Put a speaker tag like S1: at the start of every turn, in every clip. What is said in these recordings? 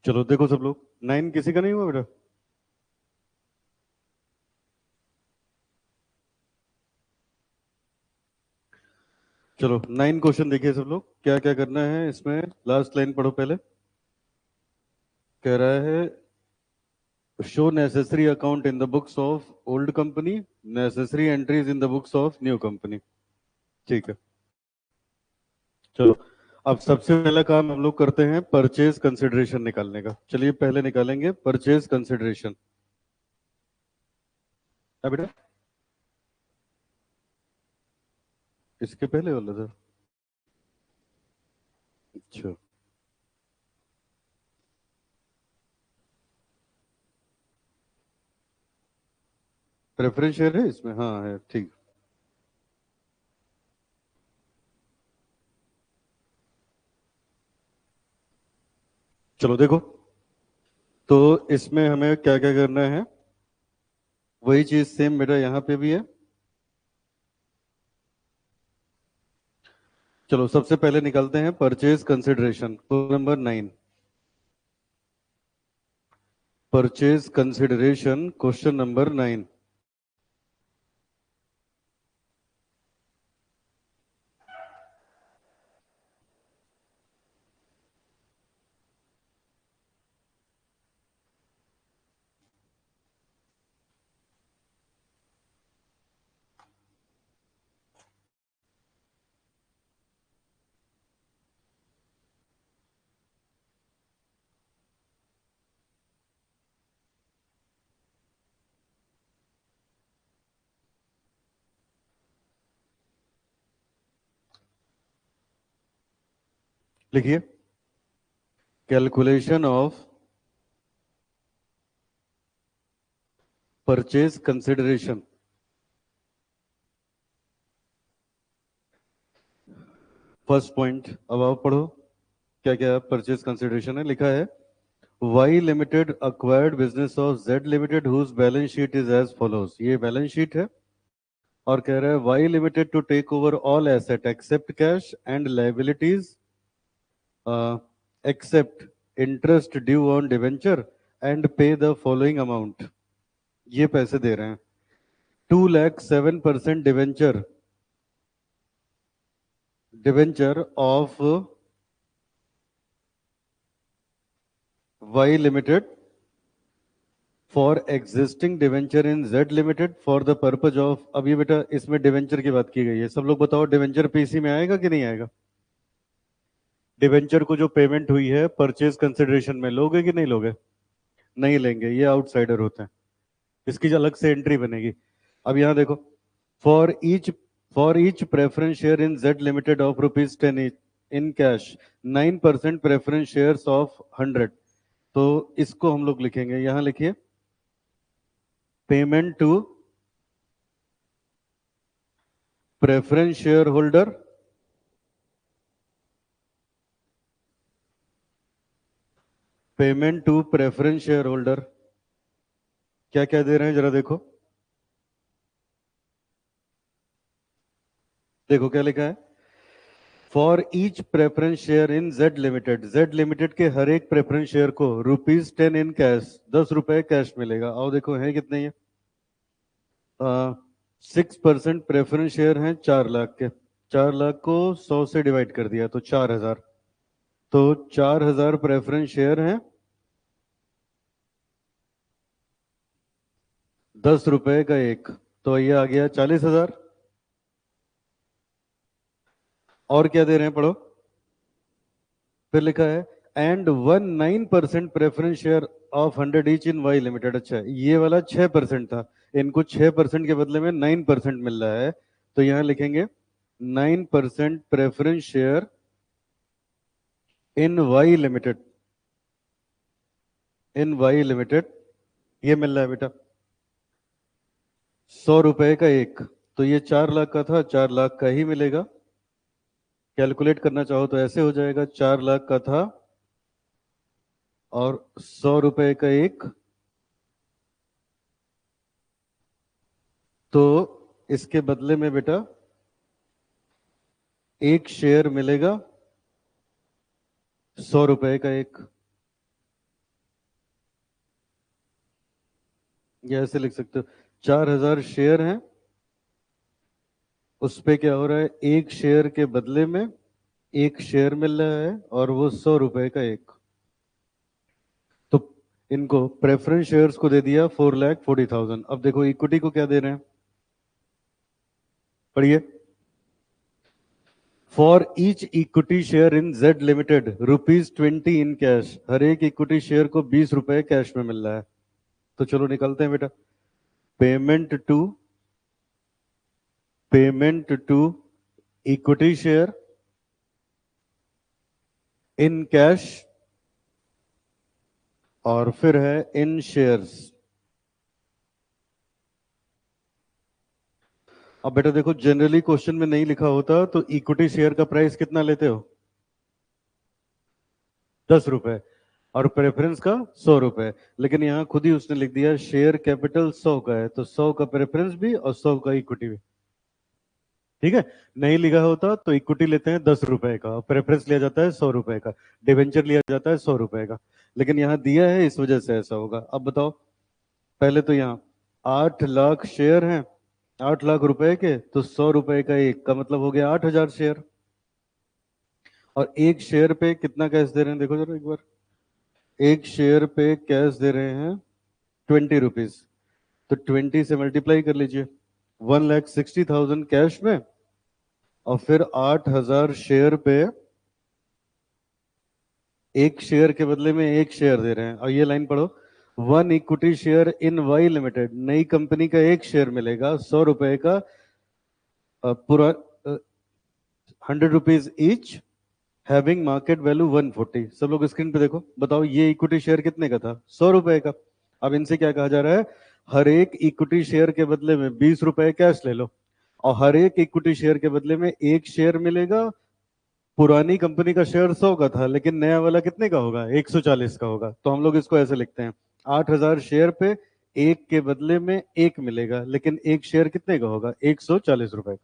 S1: चलो देखो सब लोग, 9 किसी का नहीं हुआ बेटा? चलो 9 क्वेश्चन देखिए सब लोग, क्या क्या करना है इसमें। लास्ट लाइन पढ़ो पहले। कह रहा है show necessary account in the books of old company, necessary entries in the books of new company. ठीक है, चलो अब सबसे पहला काम हम लोग करते हैं परचेज कंसिडरेशन निकालने का। चलिए पहले निकालेंगे परचेज कंसिडरेशन। है बेटा? इसके पहले वाला था। अच्छा, प्रेफरेंस शेयर है इसमें, हाँ है, ठीक। चलो देखो, तो इसमें हमें क्या क्या करना है, वही चीज सेम बेटा यहाँ पे भी है। चलो सबसे पहले निकालते हैं purchase consideration, number 9। Purchase consideration question number 9। लिखिए, calculation of purchase consideration. First point, अब आप पढ़ो क्या क्या परचेज कंसिडरेशन है। लिखा है Y limited acquired business of Z limited whose balance sheet is as follows. ये बैलेंस शीट है और कह रहा है Y limited to take over all asset except cash and liabilities except interest due on debenture and pay the following amount. ये पैसे दे रहे हैं 2,07% debenture, debenture of Y limited for existing debenture in Z limited for the purpose of. अब ये बेटा इसमें debenture की बात की गई है, सब लोग बताओ डिवेंचर पीसी में आएगा कि नहीं आएगा? डिवेंचर को जो पेमेंट हुई है परचेज कंसिडरेशन में लोगे कि नहीं लोगे? नहीं लेंगे, ये आउटसाइडर होते हैं, इसकी अलग से एंट्री बनेगी। अब यहाँ देखो, for each for each preference share in Z limited of rupees 10 in cash 9% preference shares of 100। तो इसको हम लोग लिखेंगे, यहाँ लिखिए payment to preference share holder, payment to preference share holder. क्या क्या दे रहे हैं जरा देखो, देखो क्या लिखा है। For each preference share in Z limited, Z limited के हर एक प्रेफरेंस शेयर को रुपीज 10 इन कैश, 10 रुपए कैश मिलेगा। आओ देखो है कितने ये, 6% प्रेफरेंस शेयर हैं 4 लाख के, 4 लाख को 100 से डिवाइड कर दिया तो 4,000, तो 4,000 प्रेफरेंस शेयर हैं, 10 रुपए का एक, तो ये आ गया 40,000। और क्या दे रहे हैं पढ़ो, फिर लिखा है and 19% preference share of 100 each in Y limited. अच्छा, ये वाला 6% था, इनको 6% के बदले में 9% मिल रहा है, तो यहां लिखेंगे 9% preference share in Y limited, in Y limited. ये मिल रहा है बेटा 100 रुपए का एक, तो ये 4 लाख का था, 4 लाख का ही मिलेगा। कैलकुलेट करना चाहो तो ऐसे हो जाएगा, 4 लाख का था और 100 रुपए का एक, तो इसके बदले में बेटा एक शेयर मिलेगा 100 रुपए का एक। या ऐसे लिख सकते हो 4000 शेयर हैं, उस पे क्या हो रहा है, एक शेयर के बदले में एक शेयर मिल रहा है और वो 100 रुपए का एक। तो इनको प्रेफरेंस शेयर्स को दे दिया 4,40,000। अब देखो इक्विटी को क्या दे रहे हैं, पढ़िए। For each equity share in Z limited ₹20 in cash. हर एक इक्विटी शेयर को 20 रुपए कैश में मिल रहा है। तो चलो निकलते हैं बेटा। Payment to equity share in cash, और फिर है इन शेयर्स। अब बेटा देखो, जनरली क्वेश्चन में नहीं लिखा होता तो इक्विटी शेयर का प्राइस कितना लेते हो, 10 रुपए, और प्रेफरेंस का 100 रुपए। लेकिन यहाँ खुद ही उसने लिख दिया शेयर कैपिटल 100 का है, तो 100 का प्रेफरेंस भी और 100 का इक्विटी भी। ठीक है। नहीं लिखा होता तो इक्विटी लेते हैं 10 रुपए का, प्रेफरेंस लिया जाता है 100 रुपए का, डिवेंचर लिया जाता है 100 रुपए का। लेकिन यहाँ दिया है इस वजह से ऐसा होगा। अब बताओ, पहले तो यहाँ 8 लाख शेयर हैं, 8 लाख रुपए के, तो 100 रुपए का एक का मतलब हो गया 8,000 शेयर। और एक शेयर पे कितना कैश दे रहे हैं, देखो जरा एक बार। एक शेयर पे कैश दे रहे हैं 20 रुपीज, तो 20 से मल्टीप्लाई कर लीजिए, 1,60,000 कैश में, और फिर 8,000 शेयर पे एक शेयर के बदले में एक शेयर दे रहे हैं। और ये लाइन पढ़ो, one equity share in Y limited, नई कंपनी का एक शेयर मिलेगा 100 रुपए का, पूरा 100 rupees each, having market value 140। सब लोग स्क्रीन पे देखो, बताओ ये इक्विटी शेयर कितने का था, 100 रुपए का। अब इनसे क्या कहा जा रहा है, हर एक इक्विटी शेयर के बदले में 20 रुपए कैश ले लो, और हर एक इक्विटी शेयर के बदले में एक शेयर मिलेगा। पुरानी कंपनी का शेयर 100 का था, लेकिन नया वाला कितने का होगा, 140 का होगा। तो हम लोग इसको ऐसे लिखते हैं, 8,000 शेयर पे एक के बदले में एक मिलेगा, लेकिन एक शेयर कितने का होगा, 140 रुपए का।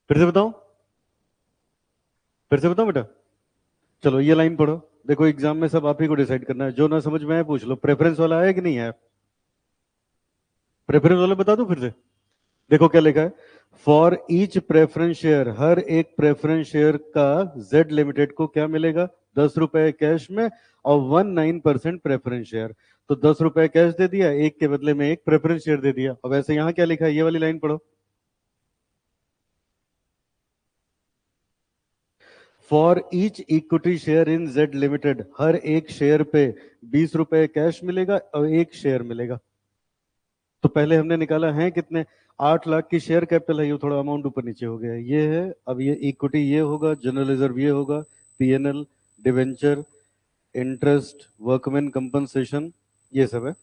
S1: फिर से बताऊं, फिर से बताऊं बेटा। चलो ये लाइन पढ़ो। देखो एग्जाम में सब आप ही को डिसाइड करना है, जो ना समझ में आए पूछ लो। प्रेफरेंस वाला है कि नहीं है, प्रेफरेंस वाला बता दो फिर से। देखो क्या लिखा है, फॉर ईच प्रेफरेंस शेयर, हर एक प्रेफरेंस शेयर का जेड लिमिटेड को क्या मिलेगा, 10 रुपए कैश में, और 19% प्रेफरेंस शेयर। तो 10 रुपए कैश दे दिया, एक के बदले में एक प्रेफरेंस शेयर दे दिया। अब ऐसे यहां क्या लिखा है, ये वाली लाइन पढ़ो। For each equity share in Z limited, हर एक शेयर पे 20 रुपए कैश मिलेगा और एक शेयर मिलेगा। तो पहले हमने निकाला है कितने, 8 लाख की शेयर कैपिटल है, ये थोड़ा अमाउंट ऊपर नीचे हो गया है, ये है। अब ये इक्विटी ये होगा, जनरल रिजर्व ये होगा, PNL, debenture, interest, workman compensation, ये सब है।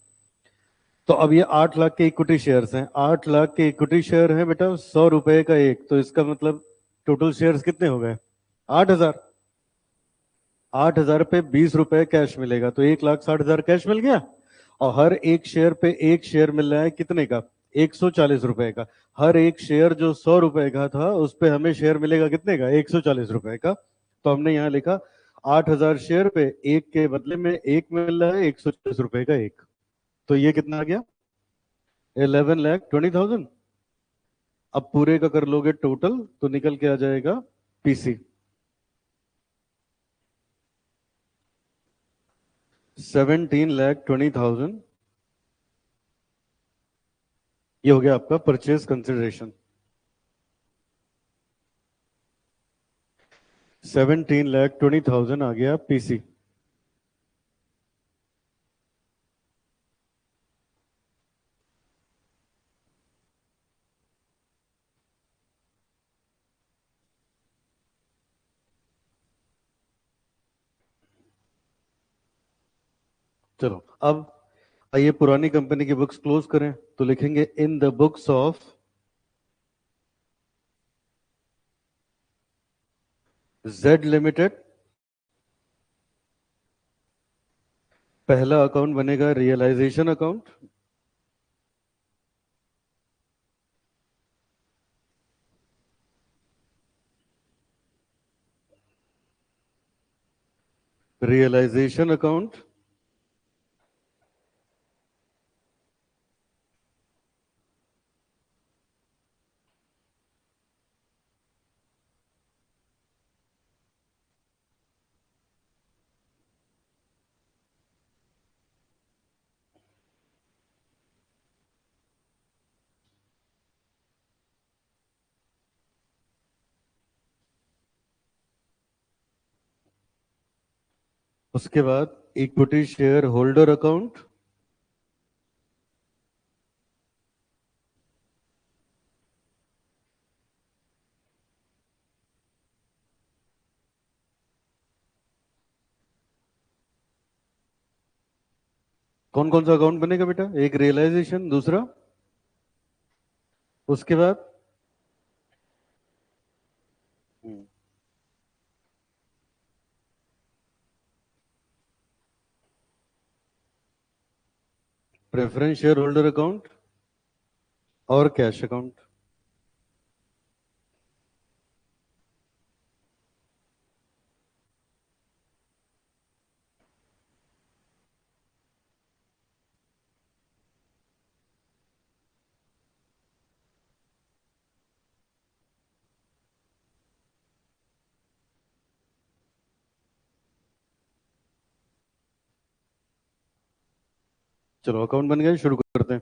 S1: तो अब ये 8 लाख के इक्विटी शेयर्स हैं, 8 लाख के इक्विटी शेयर हैं बेटा, 100 रुपए का एक, तो इसका मतलब टोटल शेयर्स कितने हो गए, 8,000। 8,000 पे 20 रुपए कैश मिलेगा, तो 1,60,000 कैश मिल गया। और हर एक शेयर पे एक शेयर मिल रहा है कितने का, 140 रुपए का। हर एक शेयर जो 100 रुपए का था, उस पे हमें शेयर मिलेगा कितने का, 140 रुपए का। तो हमने यहाँ लिखा 8,000 शेयर पे एक के बदले में एक मिल रहा है, 140 रुपए का एक। तो ये कितना आ गया, 11,20,000। अब पूरे का कर लोगे टोटल तो निकल के आ जाएगा पीसी 17,20,000। ये हो गया आपका परचेज कंसिडरेशन, 17,20,000 आ गया पीसी। चलो अब आइए पुरानी कंपनी की बुक्स क्लोज करें, तो लिखेंगे इन the books of Z limited. पहला अकाउंट बनेगा रियलाइजेशन अकाउंट, रियलाइजेशन अकाउंट। उसके बाद इक्विटी शेयर होल्डर अकाउंट, कौन कौन सा अकाउंट बनेगा बेटा? एक रियलाइजेशन, दूसरा उसके बाद प्रेफरेंस शेयर होल्डर अकाउंट और कैश अकाउंट। चलो अकाउंट बन गया, शुरू करते हैं।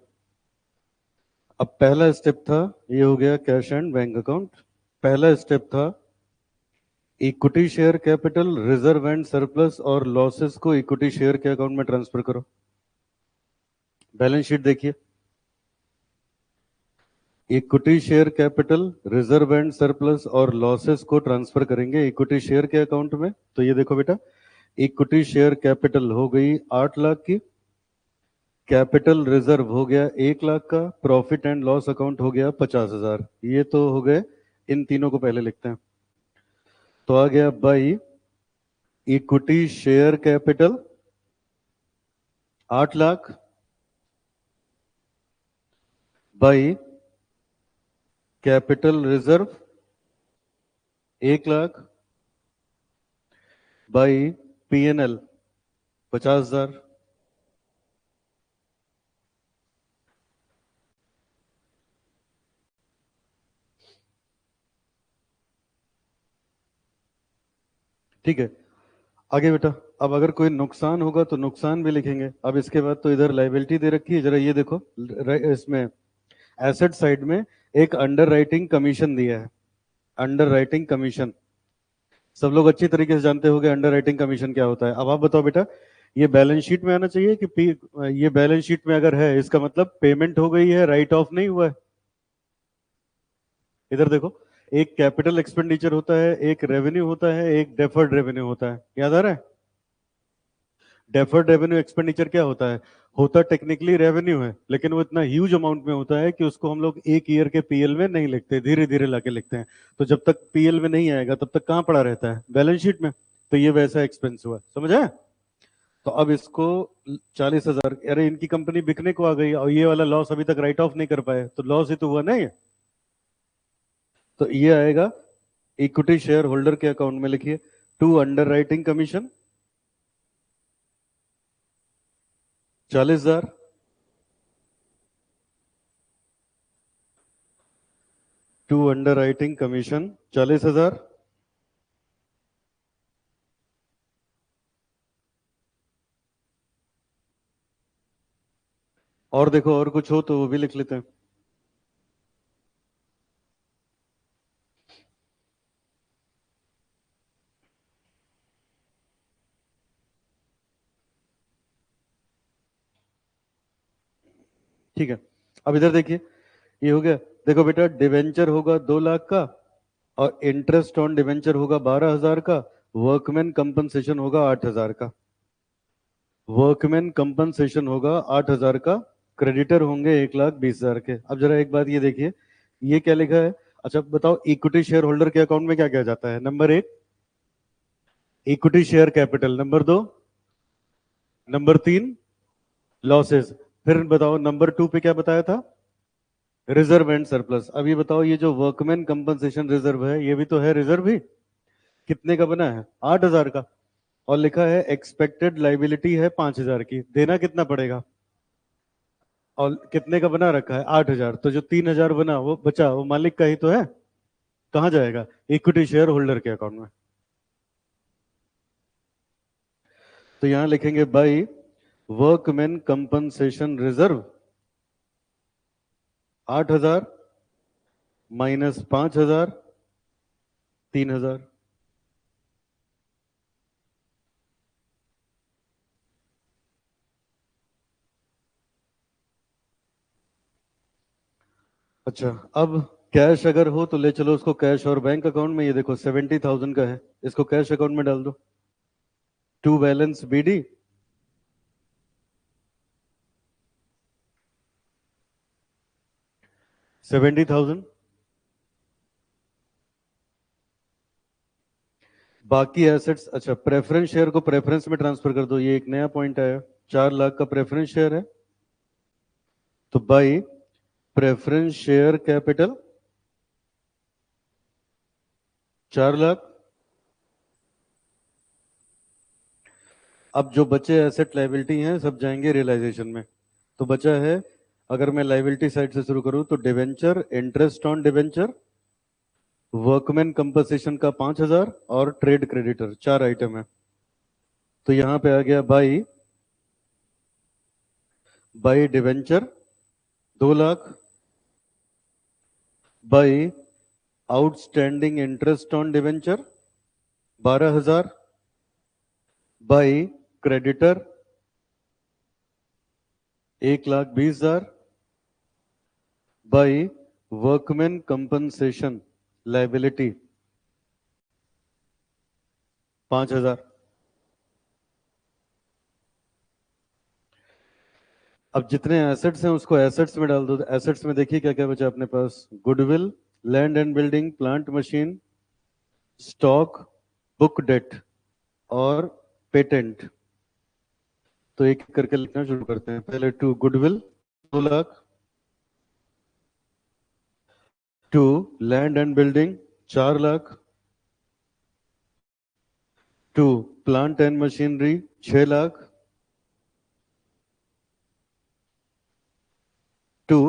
S1: अब पहला स्टेप था, ये हो गया कैश एंड बैंक अकाउंट। पहला स्टेप था equity share capital, reserve and surplus और लॉसेस को इक्विटी शेयर के अकाउंट में ट्रांसफर करो। बैलेंस शीट देखिए, equity share capital, reserve and surplus और लॉसेस को ट्रांसफर करेंगे इक्विटी शेयर के अकाउंट में। तो ये देखो बेटा, इक्विटी शेयर कैपिटल हो गई 8 लाख की, कैपिटल रिजर्व हो गया 1 लाख का, प्रॉफिट एंड लॉस अकाउंट हो गया 50,000। ये तो हो गए, इन तीनों को पहले लिखते हैं। तो आ गया by equity share capital 8 lakh by capital reserve 1 lakh by PNL 50,000। ठीक है, आगे बेटा। अब अगर कोई नुकसान होगा तो नुकसान भी लिखेंगे। अब इसके बाद तो इधर लाइबिलिटी दे रखी है, जरा ये देखो, इसमें एसेट साइड में एक अंडर राइटिंग कमीशन दिया है। अंडर राइटिंग कमीशन सब लोग अच्छी तरीके से जानते होंगे अंडर राइटिंग कमीशन क्या होता है। अब आप बताओ बेटा, ये बैलेंस शीट में आना चाहिए कि ये बैलेंस शीट में अगर है इसका मतलब पेमेंट हो गई है, राइट ऑफ नहीं हुआ है। इधर देखो, एक कैपिटल एक्सपेंडिचर होता है, एक रेवेन्यू होता है, एक डेफर्ड रेवेन्यू होता है। याद आ रहा है? डेफर्ड रेवेन्यू एक्सपेंडिचर क्या होता है? होता टेक्निकली रेवेन्यू है, लेकिन वो इतना ह्यूज अमाउंट में होता है कि उसको हम लोग एक ईयर के पीएल में नहीं लिखते, धीरे धीरे लाके लिखते हैं। तो जब तक पीएल में नहीं आएगा तब तक कहाँ पड़ा रहता है? बैलेंस शीट में। तो ये वैसा एक्सपेंस हुआ, समझ आया? तो अब इसको 40,000, अरे इनकी कंपनी बिकने को आ गई और ये वाला लॉस अभी तक राइट ऑफ नहीं कर पाए, तो लॉस ही तो हुआ नहीं। तो ये आएगा इक्विटी शेयर होल्डर के अकाउंट में, लिखिए to underwriting commission 40,000, to underwriting commission 40,000। और देखो और कुछ हो तो वो भी लिख लेते हैं। ठीक है, अब इधर देखिए, ये हो गया। देखो बेटा, डिवेंचर होगा 2 लाख का और इंटरेस्ट ऑन डिवेंचर होगा 12,000 का, वर्कमैन कंपनसेशन होगा 8,000 का। वर्कमैन कंपनसेशन होगा 8,000 का, क्रेडिटर होंगे 1,20,000 के। अब जरा एक बात ये देखिए, ये क्या लिखा है? अच्छा बताओ, इक्विटी शेयर होल्डर के अकाउंट में क्या क्या जाता है? Number 1 equity share capital, number 2, number 3 losses, फिर बताओ नंबर 2 पे क्या बताया था? Reserve and surplus. अब ये बताओ, ये जो वर्कमैन कंपनसेशन रिजर्व है ये भी तो है रिजर्व ही। कितने का बना है? 8,000 का। और लिखा है एक्सपेक्टेड लाइबिलिटी है 5,000 की, देना कितना पड़ेगा? और कितने का बना रखा है? 8,000। तो जो 3,000 बना वो बचा, वो मालिक का ही तो है। कहाँ जाएगा? इक्विटी शेयर होल्डर के अकाउंट में। तो यहां लिखेंगे by workman compensation reserve 8,000 minus 5,000 3,000। अच्छा, अब कैश अगर हो तो ले चलो उसको कैश और बैंक अकाउंट में। ये देखो 70,000 का है, इसको कैश अकाउंट में डाल दो। To balance BD, 70,000। बाकी एसेट्स, अच्छा प्रेफरेंस शेयर को प्रेफरेंस में ट्रांसफर कर दो, ये एक नया पॉइंट आया। 4 लाख का प्रेफरेंस शेयर है, तो by preference share capital 4 lakh. अब जो बचे एसेट लाइबिलिटी हैं सब जाएंगे रियलाइजेशन में। तो बचा है, अगर मैं लाइबिलिटी साइड से शुरू करूं तो debenture, interest on debenture, workman compensation का 5,000 और ट्रेड क्रेडिटर, 4 आइटम है। तो यहां पे आ गया by by debenture 2 lakh, by outstanding interest on debenture 12,000, by creditor 1,20,000, by workman compensation liability 5,000। अब जितने एसेट्स हैं उसको एसेट्स में डाल दो। एसेट्स में देखिए क्या क्या बचा अपने पास। Goodwill, land and building, plant machine, stock, book debt और पेटेंट। तो एक एक करके लिखना शुरू करते हैं। पहले to goodwill 2 lakh, to land and building 4 lakh, to plant and machinery 6 lakh, to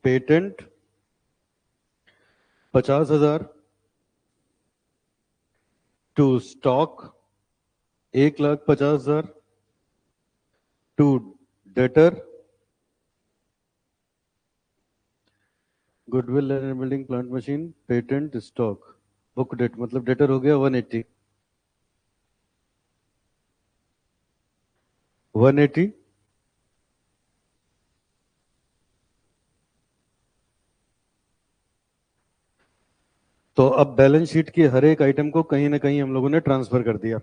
S1: patent 50,000, to stock 1,50,000, to debtor, goodwill land and building plant machine patent stock book debt, मतलब डेटर हो गया 180। 180। तो अब बैलेंस शीट की हर एक आइटम को कहीं ना कहीं हम लोगों ने ट्रांसफर कर दिया।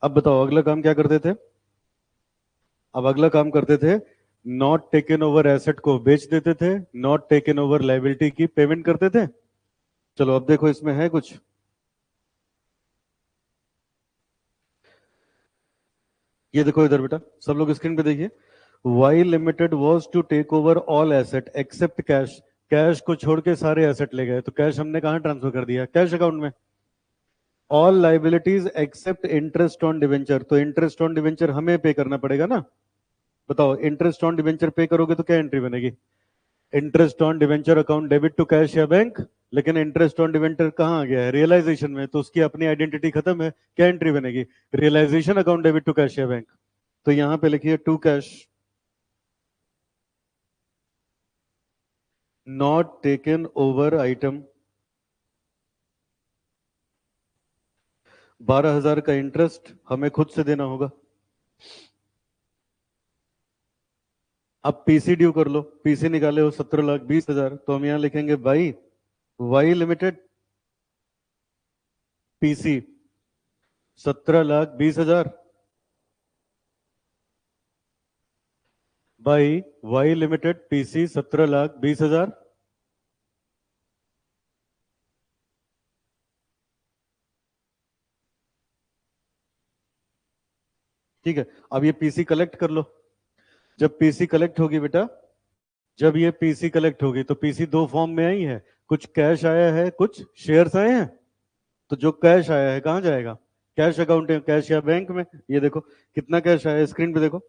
S1: अब बताओ अगला काम क्या करते थे। अब अगला काम करते थे, नॉट टेकन ओवर एसेट को बेच देते थे, नॉट टेकन ओवर लाइबिलिटी की पेमेंट करते थे। चलो अब देखो इसमें है कुछ। ये देखो इधर बेटा, सब लोग स्क्रीन पे देखिए। Y limited was to take over all asset except cash. Cash को छोड़ के सारे एसेट ले गए, तो कैश हमने कहां ट्रांसफर कर दिया, कैश अकाउंट में। All liabilities except interest on debenture, तो इंटरेस्ट ऑन डिवेंचर हमें पे करना पड़ेगा ना। बताओ इंटरेस्ट ऑन डिवेंचर पे करोगे तो क्या एंट्री बनेगी। Interest on debenture account debit to cash या बैंक। लेकिन इंटरेस्ट ऑन डिवेंचर कहाँ आ गया है, रियलाइजेशन में, तो उसकी अपनी आइडेंटिटी खत्म है। क्या एंट्री बनेगी, realisation account debit to cash या बैंक। तो यहां पे लिखिए to cash, not taken over item. 12,000 का इंटरेस्ट हमें खुद से देना होगा। अब पीसी ड्यू कर लो, पीसी निकाले हो 17,20,000, तो हम यहां लिखेंगे by Y limited PC 17,20,000 by Y limited PC 17,20,000। ठीक है, अब ये पीसी कलेक्ट कर लो। जब पीसी कलेक्ट होगी बेटा, जब ये पीसी कलेक्ट होगी तो पीसी दो फॉर्म में आई है, कुछ कैश आया है, कुछ शेयर्स आए हैं। तो जो कैश आया है कहां जाएगा, कैश अकाउंट में, कैश या बैंक में। ये देखो कितना कैश आया है, स्क्रीन पे देखो।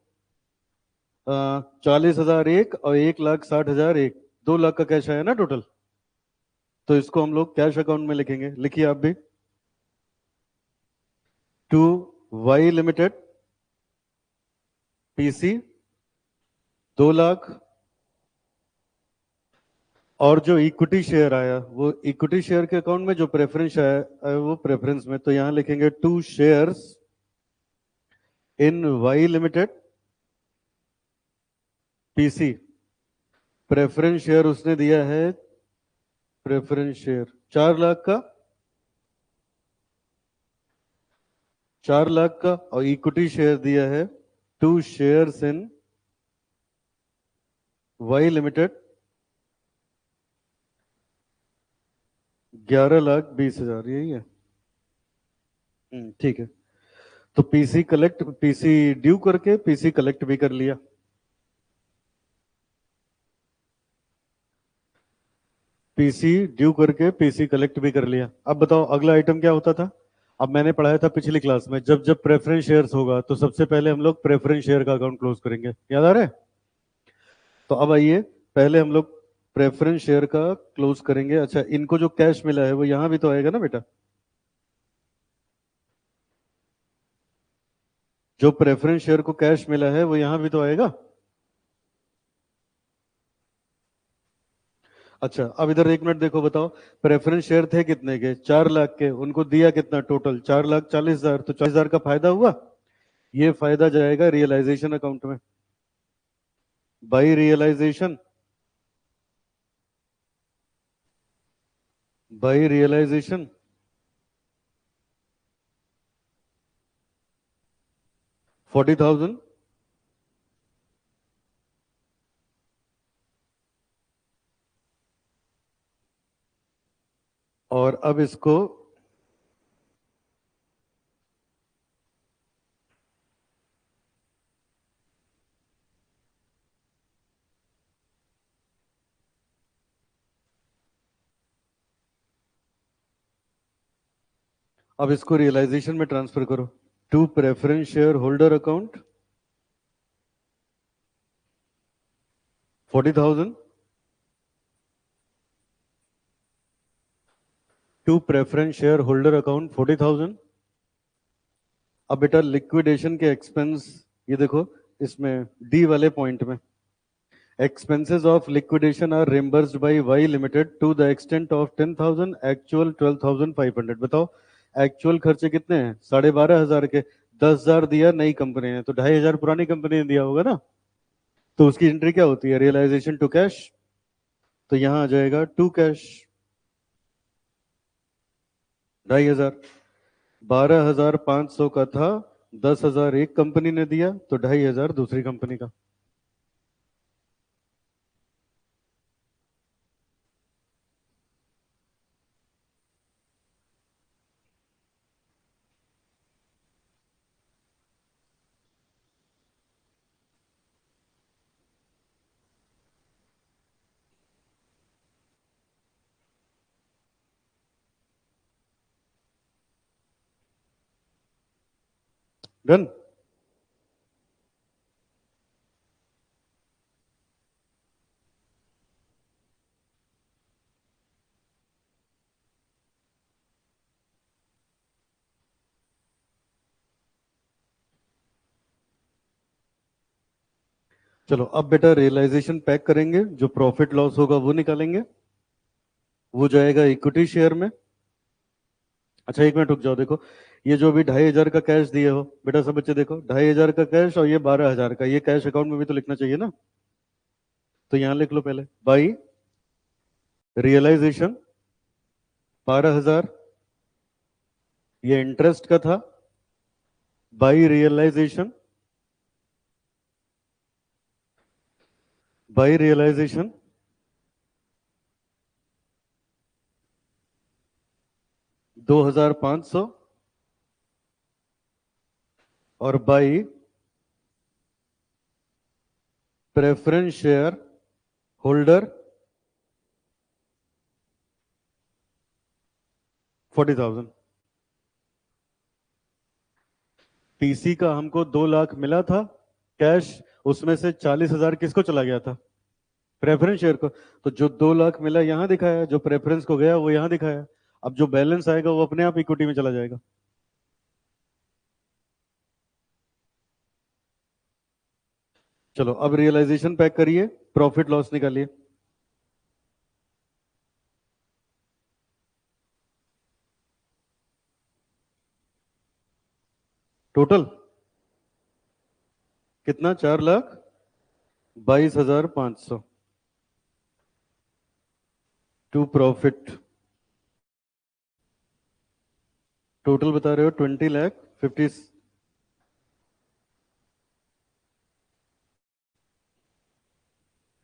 S1: 40,000 एक और 1,60,000 एक, 2 लाख का कैश आया ना टोटल। तो इसको हम लोग कैश अकाउंट में लिखेंगे, लिखिए आप भी। To Y limited PC 2 lakh, और जो इक्विटी शेयर आया वो इक्विटी शेयर के अकाउंट में, जो प्रेफरेंस आया वो प्रेफरेंस में। तो यहां लिखेंगे to shares in Y limited PC preference share उसने दिया है, प्रेफरेंस शेयर 4 लाख का, 4 लाख का, और इक्विटी शेयर दिया है 2 शेयर्स इन वाई लिमिटेड 11,20,000, यही है। ठीक है। तो पीसी कलेक्ट, पीसी ड्यू करके पीसी कलेक्ट भी कर लिया। पीसी ड्यू करके पीसी कलेक्ट भी कर लिया। अब बताओ अगला आइटम क्या होता था। अब मैंने पढ़ाया था पिछली क्लास में, जब जब प्रेफरेंस शेयर्स होगा तो सबसे पहले हम लोग प्रेफरेंस शेयर का अकाउंट क्लोज करेंगे, याद आ रहा है। तो अब आइए, पहले हम लोग प्रेफरेंस शेयर का क्लोज करेंगे। अच्छा, इनको जो कैश मिला है वो यहां भी तो आएगा ना बेटा। जो प्रेफरेंस शेयर को कैश मिला है वो यहां भी तो आएगा। अच्छा, अब इधर एक मिनट देखो, बताओ प्रेफरेंस शेयर थे कितने के, 4 लाख के, उनको दिया कितना टोटल, 4,40,000, तो 40,000 का फायदा हुआ। ये फायदा जाएगा रियलाइजेशन अकाउंट में, बाई रियलाइजेशन, बाई रियलाइजेशन 40,000। और अब इसको रियलाइजेशन में ट्रांसफर करो to preference share holder account 40,000 to preference share holder account 40,000। अब बेटा लिक्विडेशन के एक्सपेंस, ये देखो इसमें डी वाले पॉइंट में, expenses of liquidation are reimbursed by Y Limited to the extent of 10,000, actual 12,500। बताओ एक्चुअल खर्चे कितने हैं, 12,500 के, 10,000 दिया नई कंपनी ने, तो 2,500 पुरानी कंपनी ने दिया होगा ना। तो उसकी एंट्री क्या होती है, रियलाइजेशन टू कैश। तो यहां आ जाएगा टू कैश 2,500, 12,500 का था, 10,000 एक कंपनी ने दिया, तो 2,500 दूसरी कंपनी का। डन। चलो अब बेटा रियलाइजेशन पैक करेंगे, जो प्रॉफिट लॉस होगा वो निकालेंगे, वो जाएगा इक्विटी शेयर में। अच्छा एक मिनट रुक जाओ, देखो ये जो भी 2,500 का कैश दिए हो बेटा, सब बच्चे देखो 2,500 का कैश और ये 12,000 का, ये कैश अकाउंट में भी तो लिखना चाहिए ना। तो यहां लिख लो पहले, बाई रियलाइजेशन 12,000, ये इंटरेस्ट का था, बाई रियलाइजेशन, बाई रियलाइजेशन 2,500, और by preference share holder 40,000। PC का हमको 2 लाख मिला था कैश, उसमें से 40,000 किसको चला गया था, प्रेफरेंस शेयर को। तो जो 2 लाख मिला यहां दिखाया, जो प्रेफरेंस को गया वो यहां दिखाया। अब जो बैलेंस आएगा वो अपने आप इक्विटी में चला जाएगा। चलो अब रियलाइजेशन पैक करिए, प्रॉफिट लॉस निकालिए। टोटल कितना, 4,22,500। टू प्रॉफिट, टोटल बता रहे हो 20,50,000।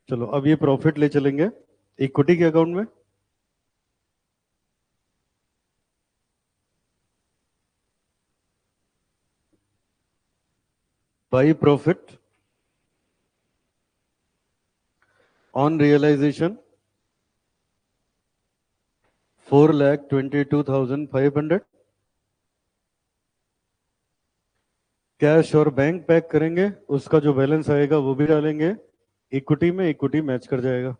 S1: चलो अब ये प्रॉफिट ले चलेंगे इक्विटी के अकाउंट में। By profit on realisation 4,22,500। Cash और बैंक पैक करेंगे, उसका जो बैलेंस आएगा वो भी डालेंगे इक्विटी में, इक्विटी मैच कर जाएगा।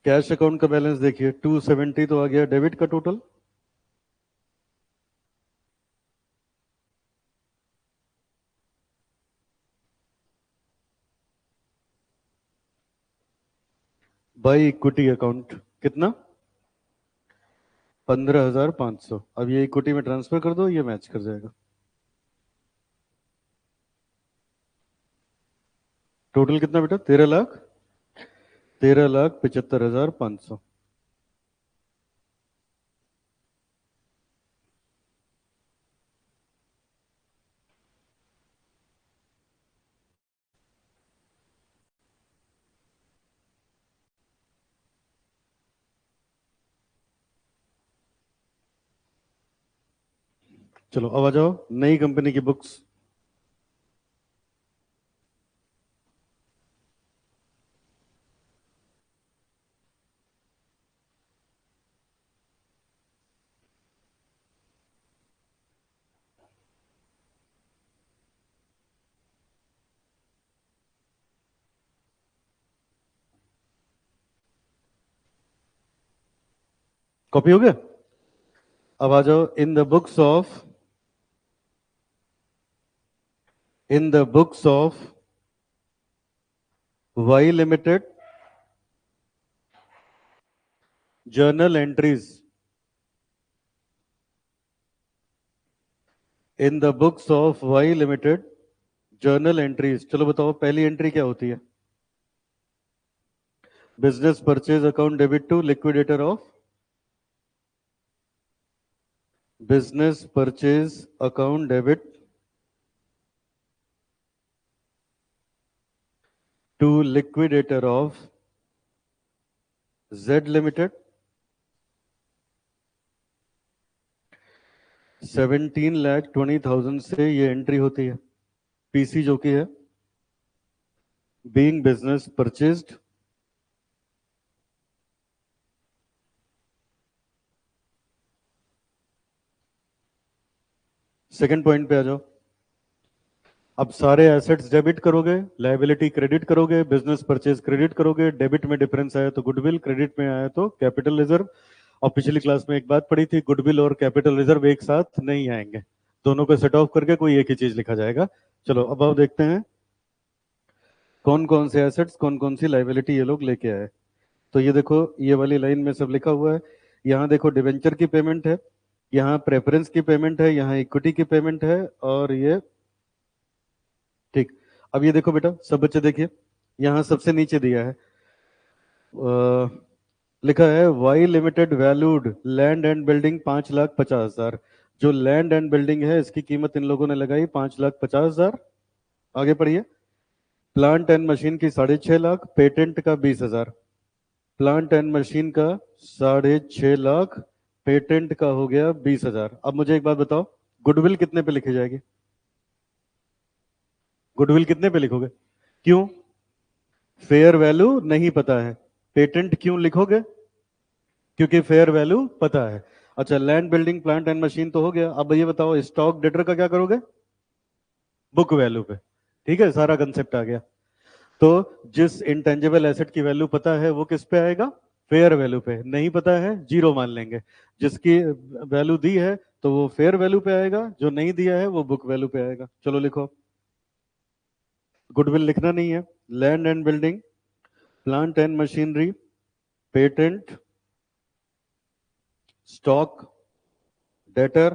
S1: कैश अकाउंट का बैलेंस देखिए 270 तो आ गया डेबिट का टोटल। बाई इक्विटी अकाउंट कितना 15,500। अब ये इक्विटी में ट्रांसफर कर दो, ये मैच कर जाएगा। टोटल कितना बेटा 13,75,500। चलो अब आ जाओ नई कंपनी की बुक्स। कॉपी हो गया? अब आ जाओ in the books of Y limited journal entries. In the books of Y limited journal entries. चलो बताओ पहली एंट्री क्या होती है? Business purchase account debit to liquidator of business purchase account debit to liquidator of Z limited 17,20,000 से ये entry होती है। पीसी जो कि है being business purchased. Second point पे आ जाओ। अब सारे एसेट्स डेबिट करोगे, लायबिलिटी क्रेडिट करोगे, बिजनेस परचेज क्रेडिट करोगे। डेबिट में डिफरेंस आया तो गुडविल, क्रेडिट में आया तो कैपिटल रिजर्व। और पिछली क्लास में एक बात पढ़ी थी, गुडविल और कैपिटल रिजर्व एक साथ नहीं आएंगे, दोनों को सेट ऑफ करके कोई एक ही चीज लिखा जाएगा। चलो अब आप देखते हैं कौन कौन से एसेट्स कौन कौन सी लायबिलिटी ये लोग लेके आए। तो ये देखो ये वाली लाइन में सब लिखा हुआ है। यहाँ देखो डिवेंचर की पेमेंट है, यहाँ प्रेफरेंस की पेमेंट है, यहाँ इक्विटी की पेमेंट है, और ये ठीक। अब ये देखो बेटा सब बच्चे देखिए, यहाँ सबसे नीचे दिया है लिखा है Y limited valued land and building 5,50,000। जो लैंड एंड बिल्डिंग है इसकी कीमत इन लोगों ने लगाई 5,50,000। आगे पढ़िए। प्लांट एंड मशीन की 6.5 लाख, पेटेंट का 20,000। प्लांट एंड मशीन का 6.5 लाख, पेटेंट का हो गया 20,000। अब मुझे एक बात बताओ, गुडविल कितने पे लिखी जाएगी? गुडविल कितने पे लिखोगे? क्यों? फेयर वैल्यू नहीं पता है। पेटेंट क्यों लिखोगे? क्योंकि फेयर वैल्यू पता है। अच्छा land building plant and machine तो हो गया। अब ये बताओ स्टॉक डेटर का क्या करोगे? बुक वैल्यू पे। ठीक है, सारा कंसेप्ट आ गया। तो जिस इंटेंजिबल एसेट की वैल्यू पता है वो किस पे आएगा? फेयर वैल्यू पे। नहीं पता है जीरो मान लेंगे। जिसकी वैल्यू दी है तो वो फेयर वैल्यू पे आएगा, जो नहीं दिया है वो बुक वैल्यू पे आएगा। चलो लिखो। गुडविल लिखना नहीं है। Land and building plant and machinery, patent, stock, debtor,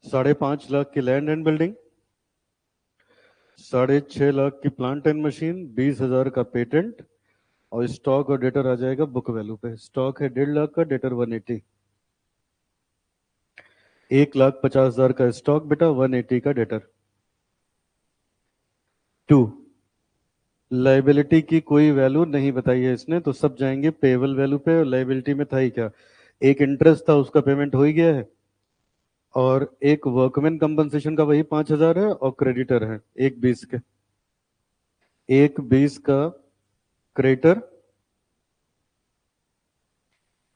S1: ₹5.5 lakh की लैंड एंड बिल्डिंग, 6.5 लाख की प्लांट एंड मशीन, 20,000 का पेटेंट, और स्टॉक और डेटर आ जाएगा बुक वैल्यू पे। स्टॉक है 1.5 लाख का, डेटर 180। 1,50,000 का स्टॉक बेटा, 180 का डेटर। 2, लाइबिलिटी की कोई वैल्यू नहीं बताई है इसने, तो सब जाएंगे पेबल वैल्यू पे। और लाइबिलिटी में था ही क्या, एक इंटरेस्ट था, उसका पेमेंट हो ही गया है, और एक वर्कमैन कंपनसेशन का वही 5,000 है, और क्रेडिटर है एक 20 के, एक 20 का क्रेडिटर,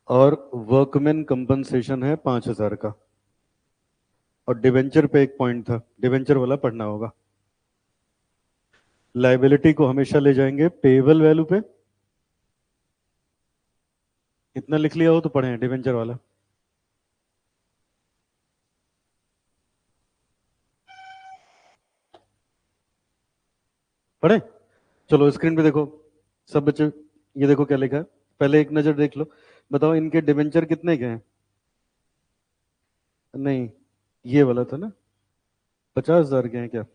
S1: और वर्कमैन कंपनसेशन है 5,000 का। और डिवेंचर पे एक पॉइंट था, डिवेंचर वाला पढ़ना होगा। लाइबिलिटी को हमेशा ले जाएंगे पेबल वैल्यू पे। इतना लिख लिया हो तो पढ़े डिवेंचर वाला। पढ़े? चलो स्क्रीन पे देखो सब बच्चे, ये देखो क्या लिखा है, पहले एक नजर देख लो। बताओ इनके डिवेंचर कितने के हैं? नहीं, ये वाला था ना, 50,000 के हैं क्या?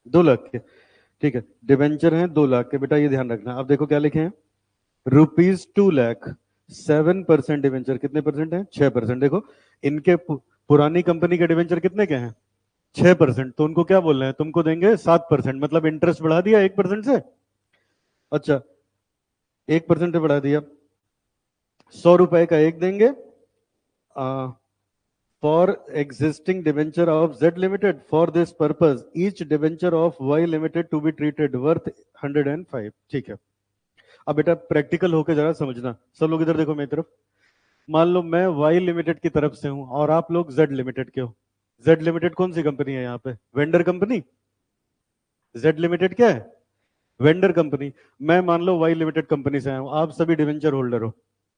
S1: 2 लाख के, ठीक है। डिवेंचर हैं 2 लाख के बेटा, ये ध्यान रखना। अब देखो क्या लिखे हैं, ₹2 लाख, 7% डिवेंचर। कितने परसेंट है? 6%। देखो इनके पुरानी कंपनी के डिवेंचर कितने के हैं? 6%। तो उनको क्या बोल रहे हैं, तुमको देंगे 7%, मतलब इंटरेस्ट बढ़ा दिया 1% से। अच्छा, 1% से बढ़ा दिया, ₹100 का एक देंगे for existing debenture of Z limited for this purpose each debenture of Y limited to be treated worth 105। ठीक है। अब बेटा प्रैक्टिकल होकर जरा समझना, सब लोग इधर देखो मेरी तरफ। मान लो मैं वाई लिमिटेड की तरफ से हूं और आप लोग जेड लिमिटेड के हो। जेड लिमिटेड कौन सी कंपनी है यहाँ पे? Vendor company. जेड लिमिटेड क्या है? Vendor company. मैं मान लो वाई लिमिटेड कंपनी से आया हूं, आप सभी डिवेंचर होल्डर हो,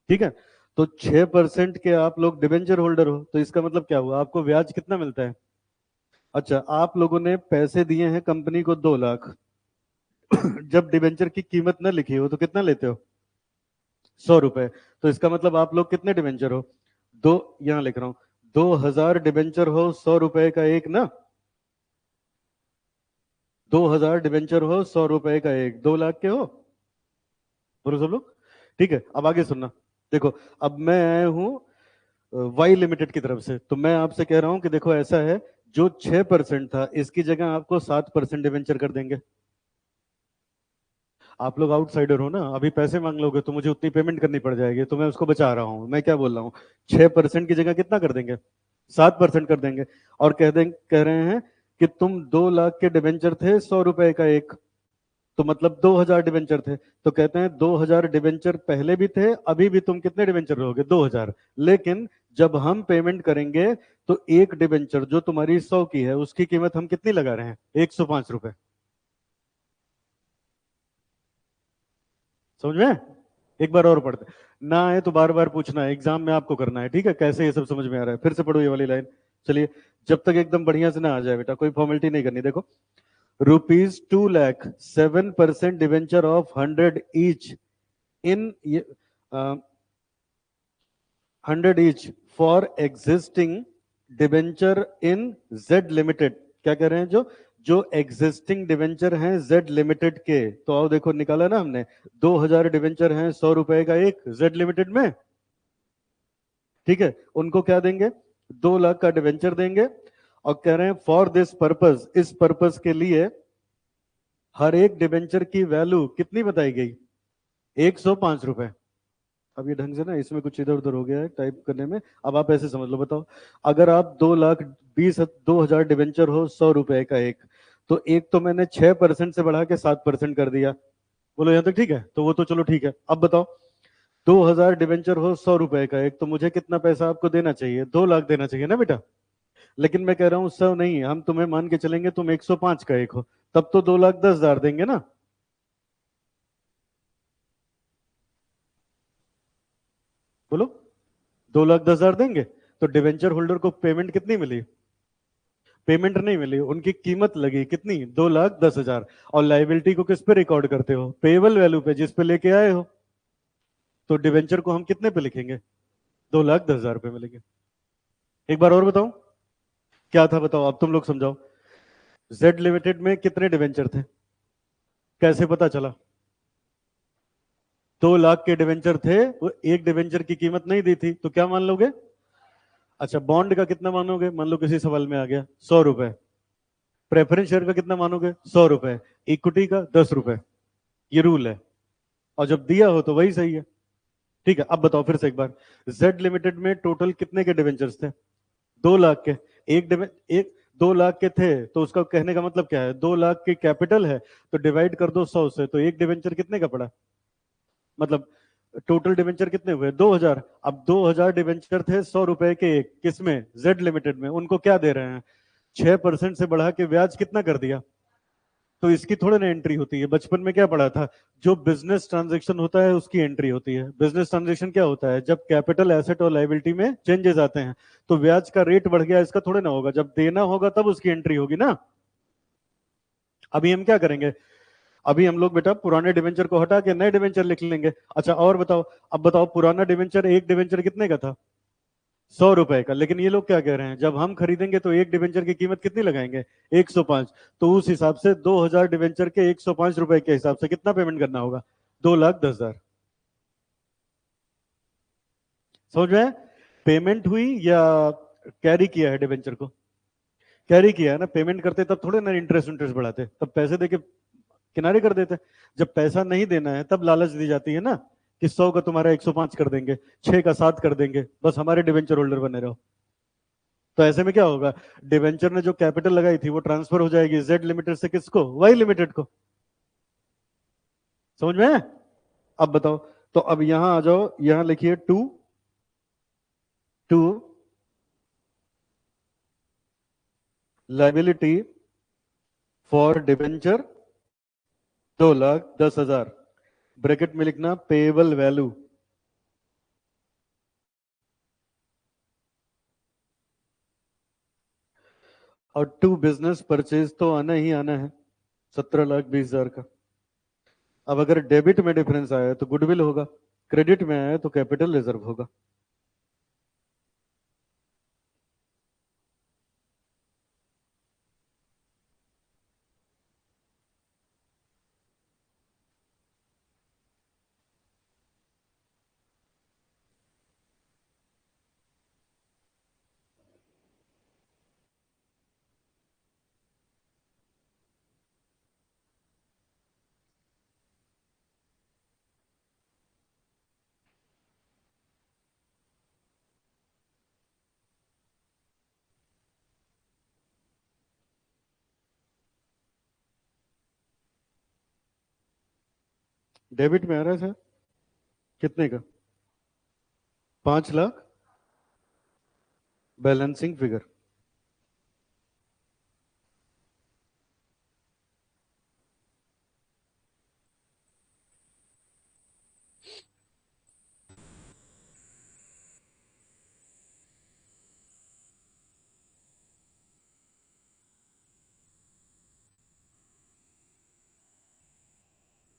S1: ठीक है। तो 6% के आप लोग डिवेंचर होल्डर हो, तो इसका मतलब क्या हुआ, आपको ब्याज कितना मिलता है? अच्छा, आप लोगों ने पैसे दिए हैं कंपनी को 2 लाख। जब डिवेंचर की कीमत ना लिखी हो तो कितना लेते हो? ₹100। तो इसका मतलब आप लोग कितने डिवेंचर हो? दो, यहां लिख रहा हूं, 2,000 डिवेंचर हो, ₹100 का एक ना। 2,000 डिवेंचर हो, ₹100 का एक, 2 लाख के हो। बोलो सब लोग। ठीक है, अब आगे सुनना। देखो, अब मैं आया हूं वाई लिमिटेड की तरफ से, तो मैं आपसे कह रहा हूं कि देखो ऐसा है, जो 6% था इसकी जगह आपको 7% डिवेंचर कर देंगे। आप लोग आउटसाइडर हो ना, अभी पैसे मांग लोगे तो मुझे उतनी पेमेंट करनी पड़ जाएगी, तो मैं उसको बचा रहा हूं। मैं क्या बोल रहा हूँ, 6% की जगह कितना कर देंगे? 7% कर देंगे। और कह रहे हैं कि तुम 2 लाख के डिवेंचर थे, ₹100 का एक, तो मतलब 2,000 डिवेंचर थे। तो कहते हैं 2,000 डिवेंचर पहले भी थे, अभी भी तुम कितने डिवेंचर रहोगे? 2,000। लेकिन जब हम पेमेंट करेंगे तो एक डिवेंचर जो तुम्हारी 100 की है उसकी कीमत हम कितनी लगा रहे हैं? ₹105। समझ में? एक बार और पढ़ते, ना आए तो बार बार पूछना है, एग्जाम में आपको करना है, ठीक है? कैसे ये सब समझ में आ रहा है, फिर से पढ़ो ये वाली लाइन। चलिए, जब तक एकदम बढ़िया से ना आ जाए बेटा, कोई फॉर्मेलिटी नहीं करनी। देखो, ₹2 lakh, 7% debenture of 100 each in 100 each for existing debenture in Z limited. क्या कह रहे हैं, जो जो एग्जिस्टिंग डिवेंचर हैं जेड लिमिटेड के, तो आओ देखो निकाला ना हमने, 2,000 डिवेंचर हैं, ₹100 का एक जेड लिमिटेड में, ठीक है। उनको क्या देंगे? 2 लाख का डिवेंचर देंगे, और कह रहे हैं फॉर दिस पर्पज, इस पर्पज के लिए हर एक डिवेंचर की वैल्यू कितनी बताई गई? ₹105। अब ये ढंग से ना, इसमें कुछ इधर उधर हो गया है टाइप करने में। अब आप ऐसे समझ लो, बताओ अगर आप 2,20,000 डिवेंचर हो, ₹100 का एक, तो एक तो मैंने 6% से बढ़ा के 7% कर दिया। बोलो यहां तक ठीक है? तो वो तो चलो ठीक है। अब बताओ, 2,000 डिवेंचर हो, ₹100 का एक, तो मुझे कितना पैसा आपको देना चाहिए? 2 लाख देना चाहिए ना बेटा। लेकिन मैं कह रहा हूँ 100 नहीं, हम तुम्हें मान के चलेंगे तुम 105 का एक हो, तब तो 2,10,000 देंगे ना। बोलो 2,10,000 देंगे तो डिवेंचर होल्डर को पेमेंट कितनी मिली? पेमेंट नहीं मिली, उनकी कीमत लगी कितनी? 2,10,000। और लाइबिलिटी को किस पे रिकॉर्ड करते हो? पेबल वैल्यू पे, जिस पे लेके आए हो। तो डिवेंचर को हम कितने पे लिखेंगे? 2,10,000 पे मिलेंगे। एक बार और बताओ क्या था, बताओ अब तुम लोग समझाओ। जेड लिमिटेड में कितने डिवेंचर थे? कैसे पता चला? 2 लाख के डिवेंचर थे, वो एक डिवेंचर की कीमत नहीं दी थी, तो क्या मान लोगे? अच्छा, बॉन्ड का कितना मानोगे? मान लो किसी सवाल में आ गया 100 रुपए। प्रेफरेंस शेयर का कितना मानोगे? 100 रुपए। इक्विटी का 10 रुपए। ये रूल है, और जब दिया हो तो वही सही है। ठीक है, अब बताओ फिर से एक बार। जेड लिमिटेड में टोटल कितने के डिवेंचर्स थे? 2 लाख के। एक 2 लाख के थे, तो उसका कहने का मतलब क्या है? 2 लाख की कैपिटल है, तो डिवाइड कर दो 100 से, तो एक डिवेंचर कितने का पड़ा? मतलब टोटल डिवेंचर कितने हुए? 2,000। अब 2,000 डिवेंचर थे 100 रुपए के एक, किसमें? जेड लिमिटेड में। उनको क्या दे रहे हैं? 6% से बढ़ा के ब्याज कितना कर दिया? तो इसकी थोड़ी ना एंट्री होती है। बचपन में क्या पढ़ा था? जो बिजनेस ट्रांजैक्शन होता है उसकी एंट्री होती है। बिजनेस ट्रांजैक्शन क्या होता है? जब कैपिटल, एसेट और लायबिलिटी में चेंजेस आते हैं। तो ब्याज का रेट बढ़ गया, इसका थोड़े ना होगा। जब देना होगा तब उसकी एंट्री होगी ना। अभी हम क्या करेंगे? अभी हम लोग बेटा पुराने डिवेंचर को हटा के नए डिवेंचर लिख लेंगे। अच्छा और बताओ, अब बताओ पुराना डिवेंचर, एक डिवेंचर कितने का था? 100 रुपए का। लेकिन ये लोग क्या कह रहे हैं? जब हम खरीदेंगे तो एक डिवेंचर की कीमत कितनी लगाएंगे? 105। तो उस हिसाब से 2,000 डिवेंचर के 105 रुपए के हिसाब से कितना पेमेंट करना होगा? 2,10,000। समझ में? पेमेंट हुई या कैरी किया है डिवेंचर को? कैरी किया है ना। पेमेंट करते तब थोड़े ना इंटरेस्ट इंटरेस्ट बढ़ाते, तब पैसे देके किनारे कर देते। जब पैसा नहीं देना है तब लालच दी जाती है ना, कि 100 का तुम्हारा 105 कर देंगे, 6 का 7 कर देंगे, बस हमारे डिवेंचर होल्डर बने रहो। तो ऐसे में क्या होगा? डिवेंचर ने जो कैपिटल लगाई थी वो ट्रांसफर हो जाएगी जेड लिमिटेड से किसको? वाई लिमिटेड को। समझ में? अब बताओ। तो अब यहां आ जाओ, यहां लिखिए to to liability for debenture 2,10,000। Bracket में लिखना पेएबल वैल्यू। और टू बिजनेस परचेज तो आना ही आना है, 17,20,000 का। अब अगर डेबिट में डिफरेंस आया तो गुडविल होगा, क्रेडिट में आया तो कैपिटल रिजर्व होगा। डेबिट में आ रहा है सर, कितने का? 5 लाख बैलेंसिंग फिगर।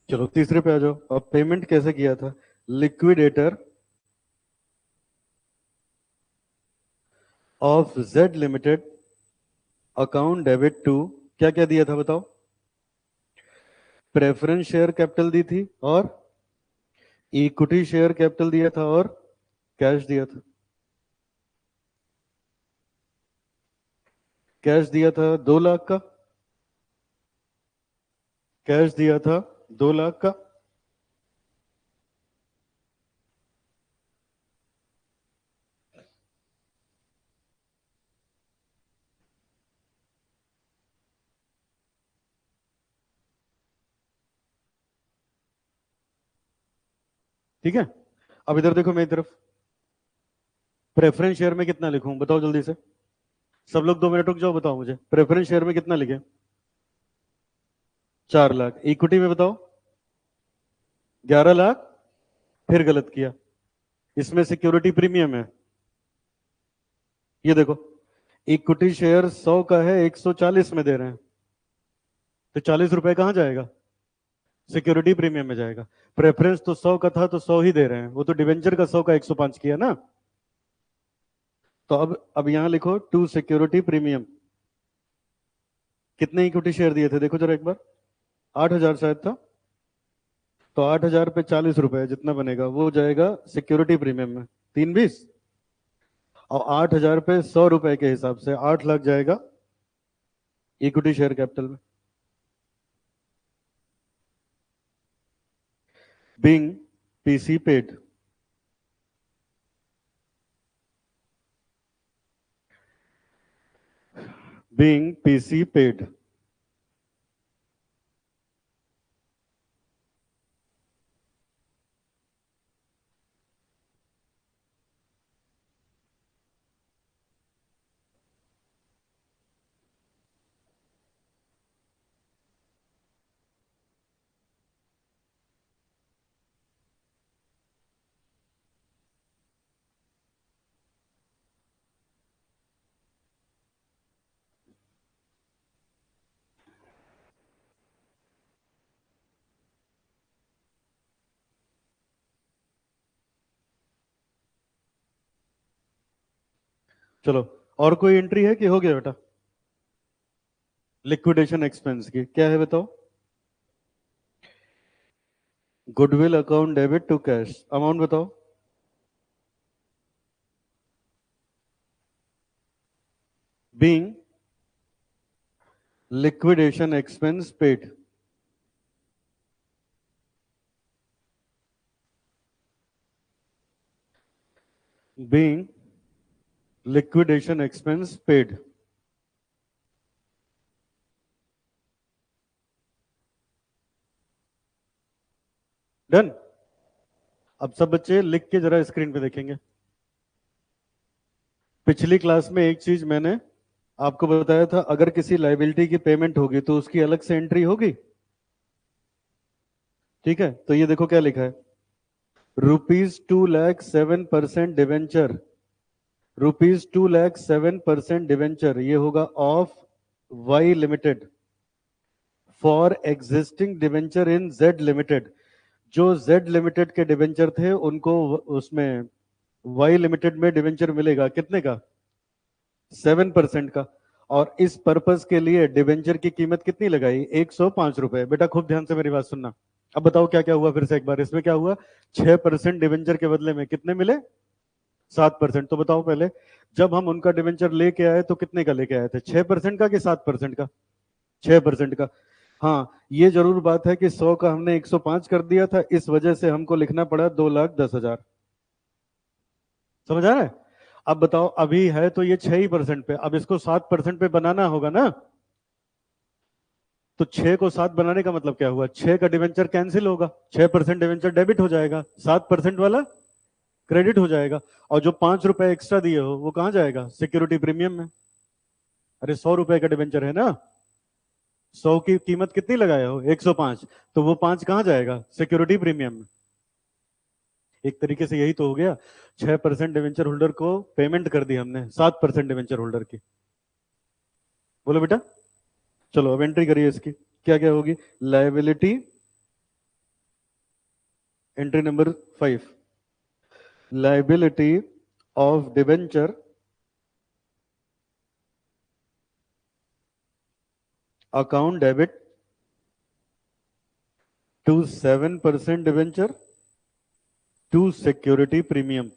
S1: चलो तीसरे पे आ जाओ। अब पेमेंट कैसे किया था? Liquidator of Z limited account debit to, क्या क्या दिया था बताओ? प्रेफरेंस शेयर कैपिटल दी थी, और इक्विटी शेयर कैपिटल दिया था, और कैश दिया था। कैश दिया था 2 लाख का। कैश दिया था 2 लाख का। ठीक है, अब इधर देखो मेरी तरफ। प्रेफरेंस शेयर में कितना लिखूं बताओ जल्दी से। सब लोग 2 मिनट रुक जाओ, बताओ मुझे प्रेफरेंस शेयर में कितना लिखे? 4 लाख। इक्विटी में बताओ? 11 लाख। फिर गलत किया, इसमें सिक्योरिटी प्रीमियम है। ये देखो, इक्विटी शेयर 100 का है, 140 में दे रहे हैं, तो 40 रुपए कहाँ जाएगा? सिक्योरिटी प्रीमियम में जाएगा। प्रेफरेंस तो 100 का था तो 100 ही दे रहे हैं, वो तो डिवेंचर का 100 का 105 किया ना। तो अब यहां लिखो टू सिक्योरिटी प्रीमियम। कितने इक्विटी शेयर दिए थे देखो जरा एक बार, 8,000 शायद था। तो 8,000 पे 40 रुपए जितना बनेगा वो जाएगा सिक्योरिटी प्रीमियम में, 320। और 8,000 पे 100 रुपए के हिसाब से 8 लाख जाएगा इक्विटी शेयर कैपिटल में। Being PC paid, being PC paid. चलो, और कोई एंट्री है कि हो गया बेटा? लिक्विडेशन एक्सपेंस की क्या है बताओ? Goodwill account debit to cash, amount बताओ। Being liquidation expense paid, being liquidation expense paid. Done. अब सब बच्चे लिख के जरा स्क्रीन पे देखेंगे। पिछली क्लास में एक चीज मैंने आपको बताया था, अगर किसी लाइबिलिटी की पेमेंट होगी तो उसकी अलग से एंट्री होगी। ठीक है, तो ये देखो क्या लिखा है, ₹2,07,% डिवेंचर, ₹2,07,% डिवेंचर, ये होगा of Y limited for existing debenture in Z limited. जो जेड लिमिटेड के डिवेंचर थे उनको उसमें वाई लिमिटेड में डिवेंचर मिलेगा कितने का? 7% का। और इस पर्पस के लिए डिवेंचर की कीमत कितनी लगाई? 105 रुपए। बेटा खूब ध्यान से मेरी बात सुनना। अब बताओ क्या क्या हुआ फिर से एक बार, इसमें क्या हुआ? 6% डिवेंचर के बदले में कितने मिले? 7%। तो बताओ पहले, जब हम उनका डिवेंचर लेके आए तो कितने का लेके आए थे? 6% का कि 7% का? 6% का। हाँ, ये जरूर बात है कि 100 का हमने 105 कर दिया था, इस वजह से हमको लिखना पड़ा 2,10,000। समझ आ रहा है? अब बताओ, अभी है तो ये 6% पे, अब इसको 7% पे बनाना होगा ना। तो 6 को 7 बनाने का मतलब क्या हुआ? 6 का डिवेंचर कैंसिल होगा, 6% डिवेंचर डेबिट हो जाएगा, 7% वाला क्रेडिट हो जाएगा। और जो 5 रुपए एक्स्ट्रा दिए हो वो कहां जाएगा? सिक्योरिटी प्रीमियम में। अरे 100 रुपए का डिवेंचर है ना, 100 की कीमत कितनी लगाए हो? 105। तो वो 5 कहां जाएगा? सिक्योरिटी प्रीमियम में। एक तरीके से यही तो हो गया, 6% डिवेंचर होल्डर को पेमेंट कर दी हमने 7% डिवेंचर होल्डर की। बोलो बेटा। चलो अब एंट्री करिए इसकी, क्या क्या होगी? Liability, entry number 5, liability of debenture account debit to 7% debenture to security premium.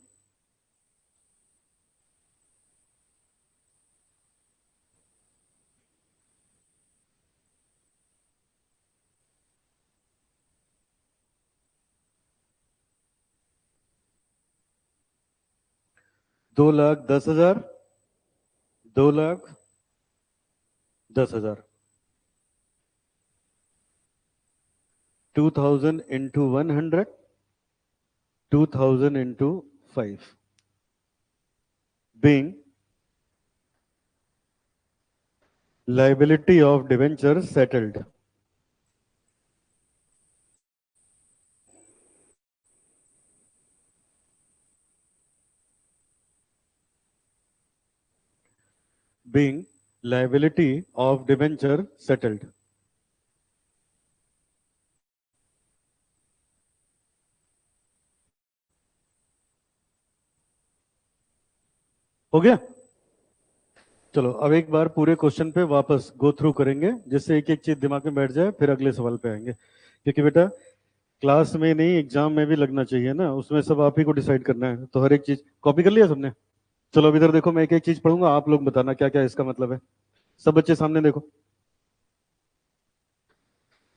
S1: दो लाख दस हजार, 2,10,000, 2,000 into 100, 2,000 into 5, being liability of debenture settled. being liability of debenture settled. हो गया? चलो अब एक बार पूरे क्वेश्चन पे वापस गो थ्रू करेंगे, जिससे एक एक चीज दिमाग में बैठ जाए, फिर अगले सवाल पे आएंगे। क्योंकि बेटा क्लास में नहीं, एग्जाम में भी लगना चाहिए ना, उसमें सब आप ही को डिसाइड करना है, तो हर एक चीज कॉपी कर लिया सबने? चलो अब इधर देखो, मैं एक एक चीज पढ़ूंगा, आप लोग बताना क्या क्या इसका मतलब है। सब बच्चे सामने देखो।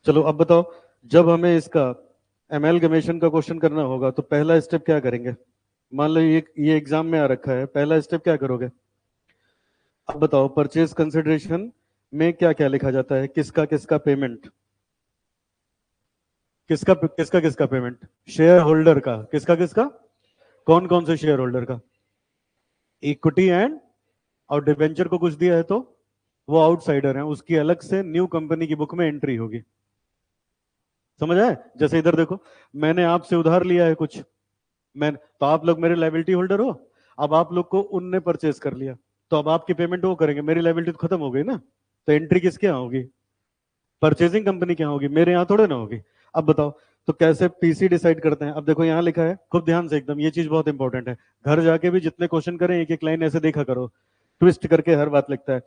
S1: चलो अब बताओ, जब हमें इसका एमेलगमेशन का क्वेश्चन करना होगा तो पहला स्टेप क्या करेंगे? मान लो ये एग्जाम में आ रखा है, पहला स्टेप क्या करोगे? अब बताओ, परचेज कंसिडरेशन में क्या क्या लिखा जाता है? किसका किसका पेमेंट? किसका किसका किसका पेमेंट? शेयर होल्डर का। किसका किसका? कौन कौन से शेयर होल्डर का? इक्विटी एंड, और डिवेंचर को कुछ दिया है तो वो आउटसाइडर है, उसकी अलग से न्यू कंपनी की बुक में एंट्री होगी। समझ आए? जैसे इधर देखो, मैंने आपसे उधार लिया है कुछ, मैं तो आप लोग मेरे लायबिलिटी होल्डर हो। अब आप लोग को उनने परचेज कर लिया, तो अब आपकी पेमेंट वो करेंगे, मेरी लायबिलिटी तो खत्म हो गई ना। तो एंट्री किसके यहाँ होगी? परचेजिंग कंपनी के यहाँ होगी, मेरे यहाँ थोड़े ना होगी। अब बताओ, तो कैसे पीसी डिसाइड करते हैं? अब देखो यहाँ लिखा है, खूब ध्यान से एकदम, ये चीज बहुत इंपॉर्टेंट है। घर जाके भी जितने क्वेश्चन करें एक एक लाइन ऐसे देखा करो, ट्विस्ट करके हर बात लिखता है।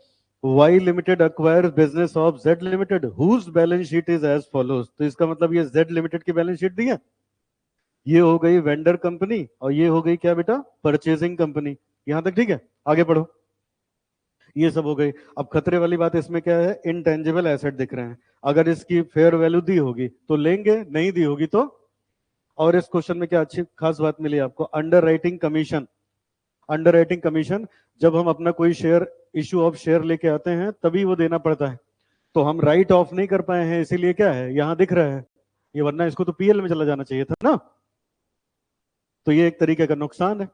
S1: Y limited acquires business of Z limited whose balance sheet is as follows. तो इसका मतलब ये जेड लिमिटेड की बैलेंस शीट दी है, ये हो गई वेंडर कंपनी, और ये हो गई क्या बेटा? Purchasing company. यहां तक ठीक है? आगे पढ़ो। ये सब हो गई। अब खतरे वाली बात इसमें क्या है? इनटेंजिबल एसेट दिख रहे हैं, अगर इसकी फेयर वैल्यू दी होगी तो लेंगे, नहीं दी होगी तो। और इस क्वेश्चन में क्या अच्छी खास बात मिली आपको? Under writing commission. Under writing commission, जब हम अपना कोई शेयर, इश्यू ऑफ शेयर लेके आते हैं तभी वो देना पड़ता है। तो हम राइट ऑफ नहीं कर पाए हैं, इसीलिए क्या है यहाँ दिख रहा है ये, वरना इसको तो पीएल में चला जाना चाहिए था ना। तो ये एक तरीके का नुकसान है।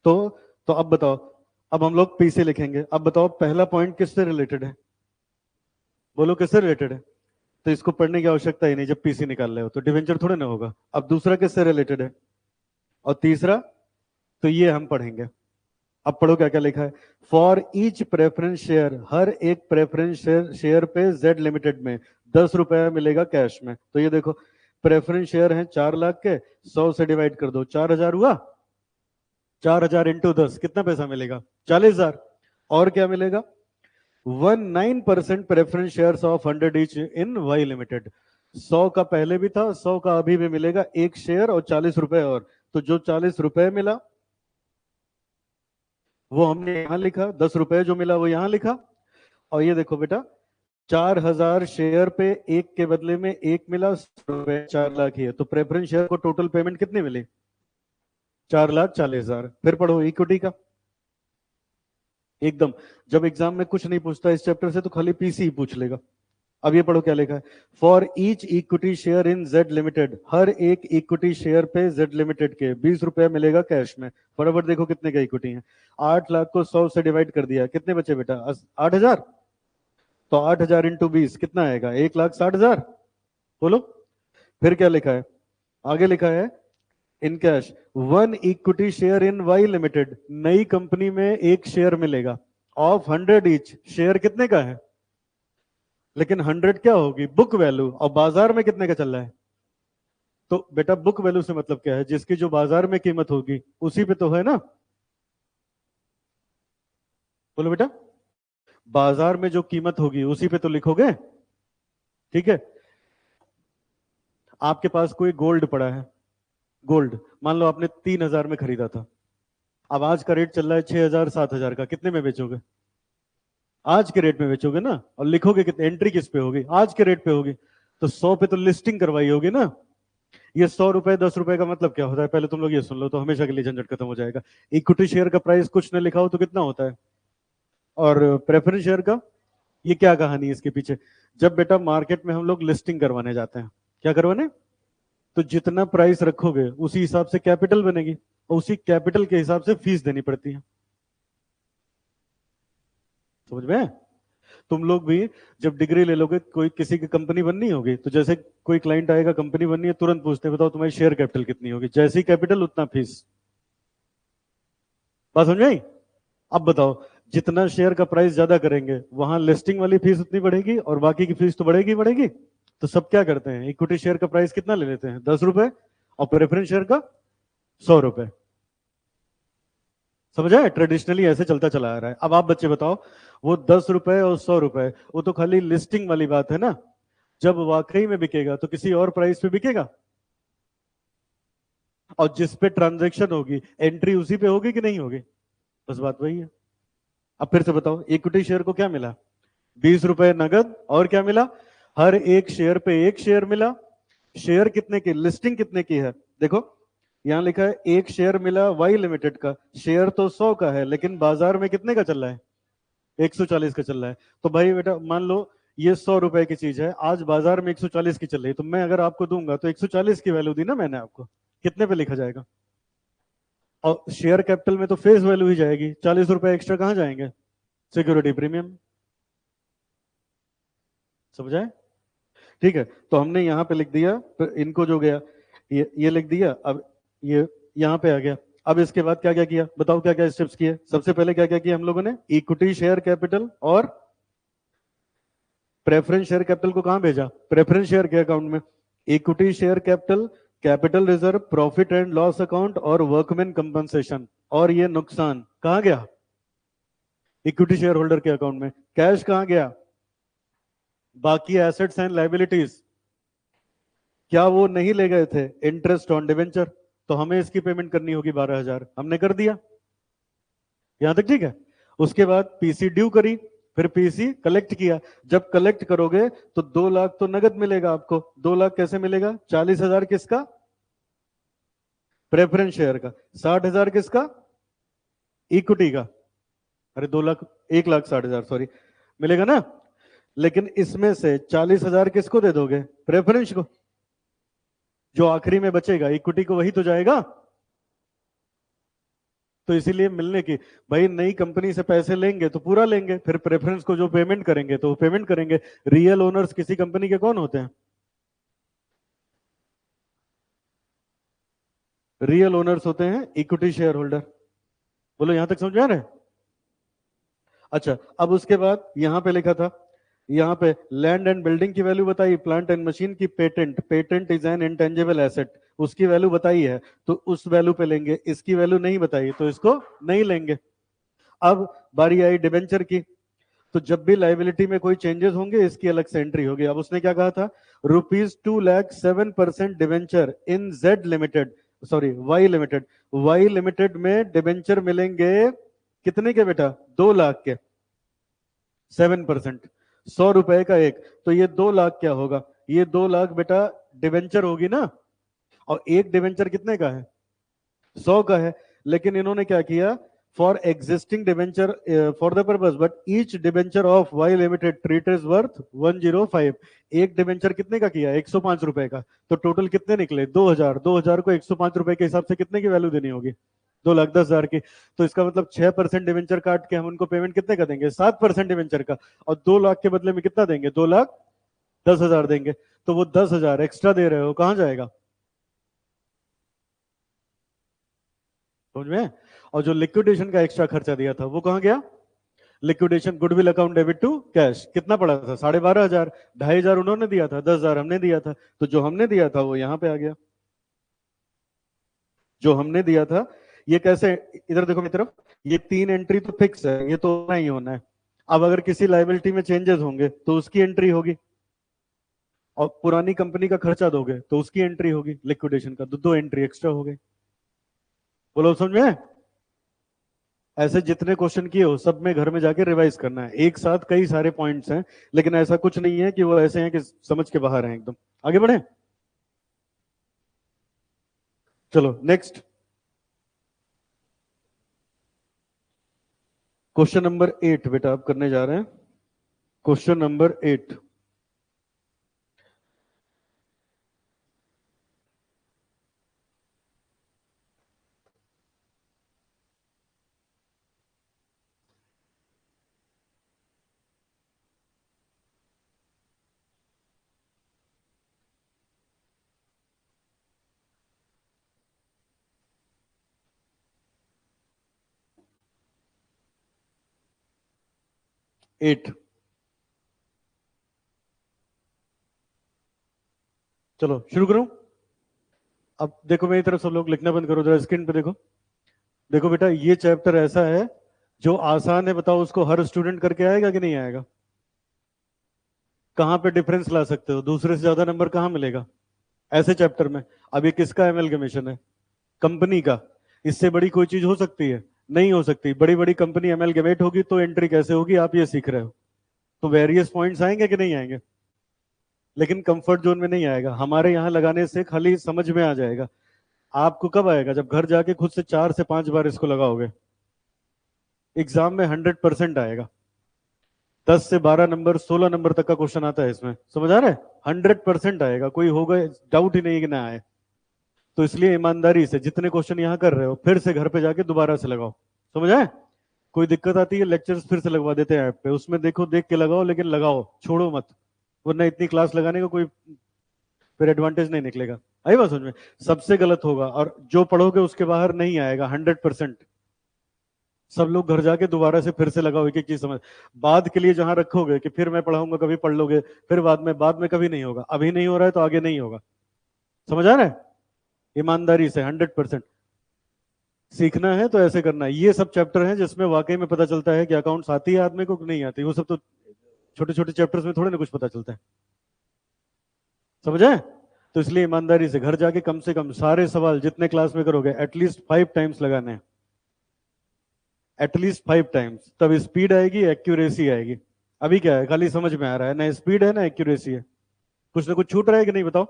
S1: तो तो अब बताओ, अब हम लोग पीसी लिखेंगे। अब बताओ पहला पॉइंट किससे रिलेटेड है? बोलो किससे रिलेटेड है? तो इसको पढ़ने की आवश्यकता ही नहीं, जब पीसी निकाल रहे हो तो डिवेंचर थोड़े ना होगा। अब दूसरा किससे रिलेटेड है? और तीसरा, तो ये हम पढ़ेंगे। अब पढ़ो क्या क्या लिखा है। फॉर ईच प्रेफरेंस शेयर, हर एक प्रेफरेंस शेयर पे जेड लिमिटेड में 10 रुपया मिलेगा कैश में। तो ये देखो, प्रेफरेंस शेयर है 4 लाख के, 100 से डिवाइड कर दो, 4,000 हुआ। 4,000 इंटू 10 कितना पैसा मिलेगा? 40,000। और क्या मिलेगा? 19% preference shares of 100 each in Y limited. 100 का पहले भी था, 100 का अभी भी मिलेगा, एक शेयर और 40 रुपए और। तो जो 40 रुपए मिला वो हमने यहां लिखा, 10 रुपए जो मिला वो यहां लिखा। और ये देखो बेटा, 4,000 शेयर पे एक के बदले में एक मिला, 100 रुपए, 4 लाख ही है। तो प्रेफरेंस शेयर को टोटल पेमेंट कितनी मिली? 4,40,000। फिर पढ़ो इक्विटी का एकदम, जब एग्जाम में कुछ नहीं पूछता इस चैप्टर से तो खाली पीसी ही पूछ लेगा। अब ये पढ़ो क्या लिखा है। For each equity share in Z limited, हर एक इक्विटी शेयर पे जेड लिमिटेड के 20 रुपया मिलेगा कैश में। फटाफट देखो कितने का इक्विटी है। 8 लाख को 100 से डिवाइड कर दिया, कितने बचे बेटा? 8,000। तो 8,000 इंटू 20 कितना आएगा? 1,60,000। बोलो। फिर क्या लिखा है? आगे लिखा है in cash, 1 equity share in Y limited, नई कंपनी में एक शेयर मिलेगा ऑफ 100 ईच। शेयर कितने का है? लेकिन 100 क्या होगी? Book value. और बाजार में कितने का चल रहा है? तो बेटा बुक वैल्यू से मतलब क्या है? जिसकी जो बाजार में कीमत होगी उसी पे तो है ना। बोलो बेटा, बाजार में जो कीमत होगी उसी पे तो लिखोगे। ठीक है? आपके पास कोई गोल्ड पड़ा है, गोल्ड मान लो आपने 3,000 में खरीदा था, अब आज का रेट चल रहा है 6,000 7,000 का, कितने में बेचोगे? आज के रेट में बेचोगे ना। और लिखोगे कितने? एंट्री किस पे होगी? आज के रेट पे होगी। तो 100 पे तो लिस्टिंग करवाई होगी ना। ये 100 रुपए 10 रुपए का मतलब क्या होता है? पहले तुम लोग ये सुन लो तो हमेशा के लिए झंझट खत्म हो जाएगा। इक्विटी शेयर का प्राइस कुछ ने लिखा हो तो कितना होता है? और प्रेफरेंस शेयर का, ये क्या कहानी है इसके पीछे? जब बेटा मार्केट में हम लोग लिस्टिंग करवाने जाते हैं, क्या करवाने? तो जितना प्राइस रखोगे उसी हिसाब से कैपिटल बनेगी, और उसी कैपिटल के हिसाब से फीस देनी पड़ती है। समझ में? तुम लोग भी जब डिग्री ले लोगे, कोई किसी की कंपनी बननी होगी तो जैसे कोई क्लाइंट आएगा, कंपनी बननी है, तुरंत पूछते हैं बताओ तुम्हारी शेयर कैपिटल कितनी होगी, जैसी कैपिटल उतना फीस। बात समझ आई? अब बताओ, जितना शेयर का प्राइस ज्यादा करेंगे वहां लिस्टिंग वाली फीस उतनी बढ़ेगी और बाकी की फीस तो बढ़ेगी बढ़ेगी। तो सब क्या करते हैं, इक्विटी शेयर का प्राइस कितना ले लेते हैं, 10 रुपए, और प्रेफरेंस शेयर का 100 रुपए। समझा है, ट्रेडिशनली ऐसे चलता चला आ रहा है। अब आप बच्चे बताओ, वो 10 रुपए और 100 रुपए, वो तो खाली लिस्टिंग वाली बात है ना। जब वाकई में बिकेगा तो किसी और प्राइस पे बिकेगा, और जिस पे ट्रांजैक्शन होगी एंट्री उसी पे होगी कि नहीं होगी। बस बात वही है। अब फिर से बताओ, इक्विटी शेयर को क्या मिला, 20 रुपए नगद, और क्या मिला, हर एक शेयर पे एक शेयर मिला। शेयर कितने की, लिस्टिंग कितने की है, देखो यहां लिखा है एक शेयर मिला वाई लिमिटेड का। शेयर तो 100 का है लेकिन बाजार में कितने का चल रहा है, 140 का चल रहा है। तो भाई बेटा मान लो ये 100 रुपए की चीज है, आज बाजार में 140 की चल रही है, तो मैं अगर आपको दूंगा तो 140 की वैल्यू दी ना मैंने आपको, कितने पे लिखा जाएगा। और शेयर कैपिटल में तो फेस वैल्यू ही जाएगी, 40 रुपए एक्स्ट्रा कहाँ जाएंगे, सिक्योरिटी प्रीमियम। समझाए, ठीक है। तो हमने यहाँ पे लिख दिया, फिर इनको जो गया ये लिख दिया। अब ये यहाँ पे आ गया। अब इसके बाद क्या क्या किया बताओ, क्या क्या स्टेप्स किए। सबसे पहले क्या क्या किया हम लोगों ने, इक्विटी शेयर कैपिटल और प्रेफरेंस शेयर कैपिटल को कहां भेजा, प्रेफरेंस शेयर के अकाउंट में। Equity share capital, capital reserve, profit and loss account और वर्कमैन कंपनसेशन, और ये नुकसान कहां गया, इक्विटी शेयर होल्डर के अकाउंट में। कैश कहां गया, बाकी एसेट्स एंड लाइबिलिटीज, क्या वो नहीं ले गए थे इंटरेस्ट ऑन डिवेंचर, तो हमें इसकी पेमेंट करनी होगी 12,000, हमने कर दिया। यहां तक ठीक है। उसके बाद पीसी ड्यू करी, फिर पीसी कलेक्ट किया। जब कलेक्ट करोगे तो 2 लाख तो नगद मिलेगा आपको। 2 लाख कैसे मिलेगा, 40,000 किसका, प्रेफरेंस शेयर का, 60,000 किसका, इक्विटी का। अरे 2 लाख, 1,60,000 सॉरी, मिलेगा ना। लेकिन इसमें से 40,000 किसको दे दोगे, प्रेफरेंस को। जो आखिरी में बचेगा इक्विटी को वही तो जाएगा। तो इसीलिए मिलने की, भाई नई कंपनी से पैसे लेंगे तो पूरा लेंगे, फिर प्रेफरेंस को जो पेमेंट करेंगे तो वो पेमेंट करेंगे। रियल ओनर्स किसी कंपनी के कौन होते हैं, रियल ओनर्स होते हैं इक्विटी शेयर होल्डर। बोलो यहां तक समझ में आ रहा है। अच्छा, अब उसके बाद यहां पे लिखा था, यहाँ पे लैंड एंड बिल्डिंग की वैल्यू बताई, प्लांट एंड मशीन की, patent, patent is an intangible asset, उसकी वैल्यू बताई है तो उस वैल्यू पे लेंगे। इसकी वैल्यू नहीं बताई तो इसको नहीं लेंगे। अब बारी आई डिबेंचर की। तो जब भी लाइबिलिटी में कोई चेंजेस होंगे इसकी अलग से एंट्री होगी। अब उसने क्या कहा था, ₹2,07% debenture in Z limited, sorry Y limited. Y limited में डिवेंचर मिलेंगे कितने के बेटा, 2 लाख के, 7%, 100 रुपए का एक। तो ये 2 लाख क्या होगा, ये 2 लाख बेटा डिवेंचर होगी ना। और एक डिवेंचर कितने का है, 100 का है। लेकिन इन्होंने क्या किया, for existing debenture for the purpose but each debenture of Y limited treat is worth 105। एक डिवेंचर कितने का किया, 105 रुपए का। तो टोटल कितने निकले, 2,000। 2,000 को 105 रुपए के हिसाब से कितने की वैल्यू देनी होगी, 2,10,000 की। तो इसका मतलब 6% डिवेंचर काट के हम उनको पेमेंट कितने का देंगे, 7% डिवेंचर का। और 2 लाख के बदले में कितना देंगे, 2,10,000 देंगे। तो वो 10,000 एक्स्ट्रा दे रहे हो, कहां जाएगा, समझ में। और जो लिक्विडेशन का एक्स्ट्रा खर्चा दिया था वो कहां गया, liquidation goodwill account debit to cash, कितना पड़ा था, 12,500। 2,500 उन्होंने दिया था, 10,000 हमने दिया था। तो जो हमने दिया था वो यहां पे आ गया, जो हमने दिया था। ये कैसे, इधर देखो मेरी तरफ, ये 3 एंट्री तो फिक्स है, ये तो होना ही होना है। अब अगर किसी लाइबिलिटी में चेंजेस होंगे तो उसकी एंट्री होगी, और पुरानी कंपनी का खर्चा दोगे तो उसकी एंट्री होगी, लिक्विडेशन का, दो एंट्री एक्स्ट्रा हो गई। बोलो समझ में। ऐसे जितने क्वेश्चन किए हो सब में घर में जाके रिवाइज करना है, एक साथ कई सारे पॉइंट्स हैं। लेकिन ऐसा कुछ नहीं है कि वो ऐसे हैं कि समझ के बाहर हैं एकदम। आगे बढ़े, चलो नेक्स्ट, क्वेश्चन नंबर 8 बेटा आप करने जा रहे हैं। Question number 8, 8। चलो शुरू करूं। अब देखो मेरी तरफ सब लोग लिखना बंद करो, जरा स्क्रीन पे देखो। देखो बेटा, ये चैप्टर ऐसा है जो आसान है, बताओ उसको हर स्टूडेंट करके आएगा कि नहीं आएगा? कहां पे डिफरेंस ला सकते हो, दूसरे से ज्यादा नंबर कहां मिलेगा ऐसे चैप्टर में? अब ये किसका एमएलगमेशन है? कंपनी का। इससे बड़ी कोई चीज हो सकती है? नहीं हो सकती। बड़ी बड़ी कंपनी एमएलगमेट होगी तो एंट्री कैसे होगी, आप ये सीख रहे हो। तो वेरियस पॉइंट्स आएंगे कि नहीं आएंगे? लेकिन कंफर्ट जोन में नहीं आएगा, हमारे यहाँ लगाने से खाली समझ में आ जाएगा। आपको कब आएगा? जब घर जाके खुद से 4 से 5 बार इसको लगाओगे। एग्जाम में 100% आएगा। 10 से 12 नंबर, 16 नंबर तक का क्वेश्चन आता है इसमें, समझ आ रहा है? 100% आएगा, कोई होगा डाउट ही नहीं कि ना आए। तो इसलिए ईमानदारी से जितने क्वेश्चन यहाँ कर रहे हो फिर से घर पे जाके दोबारा से लगाओ। समझ आए? कोई दिक्कत आती है लेक्चर्स फिर से लगवा देते हैं ऐप पे, उसमें देखो, देख के लगाओ, लेकिन लगाओ, छोड़ो मत। वरना इतनी क्लास लगाने का कोई फिर एडवांटेज नहीं निकलेगा। आई बात समझ में? सबसे गलत होगा, और जो पढ़ोगे उसके बाहर नहीं आएगा 100%। सब लोग घर जाके दोबारा से फिर से लगाओ, एक एक चीज समझ। बाद के लिए जहां रखोगे कि फिर मैं पढ़ाऊंगा, कभी पढ़ लोगे, फिर बाद में कभी नहीं होगा। अभी नहीं हो रहा है तो आगे नहीं होगा। समझ आ रहा है? ईमानदारी से 100% सीखना है तो ऐसे करना है। ये सब चैप्टर हैं जिसमें वाकई में पता चलता है कि अकाउंट्स आती है आदमी को कि नहीं आती। वो सब तो छोटे छोटे चैप्टर्स में थोड़े ना कुछ पता चलता है। समझे? तो इसलिए ईमानदारी से घर जाके कम से कम सारे सवाल जितने क्लास में करोगे एटलीस्ट 5 टाइम्स लगाने हैं। एटलीस्ट 5 टाइम्स, तब स्पीड आएगी, एक्यूरेसी आएगी। अभी क्या है, खाली समझ में आ रहा है, ना स्पीड है ना एक्यूरेसी है। कुछ ना कुछ छूट रहा है कि नहीं बताओ?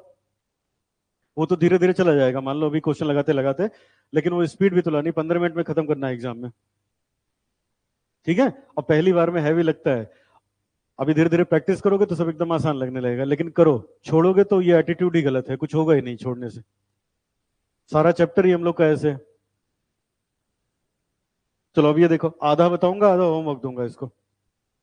S1: वो तो धीरे धीरे चला जाएगा, मान लो अभी क्वेश्चन लगाते लगाते, लेकिन वो स्पीड भी तो लानी, 15 मिनट में खत्म करना है एग्जाम में। ठीक है? और पहली बार में हैवी लगता है, अभी धीरे धीरे प्रैक्टिस करोगे तो सब एकदम आसान लगने लगेगा। लेकिन करो, छोड़ोगे तो ये एटीट्यूड ही गलत है, कुछ होगा ही नहीं छोड़ने से। सारा चैप्टर ही हम लोग का ऐसे है। चलो अब ये देखो, आधा बताऊंगा, आधा होमवर्क दूंगा इसको।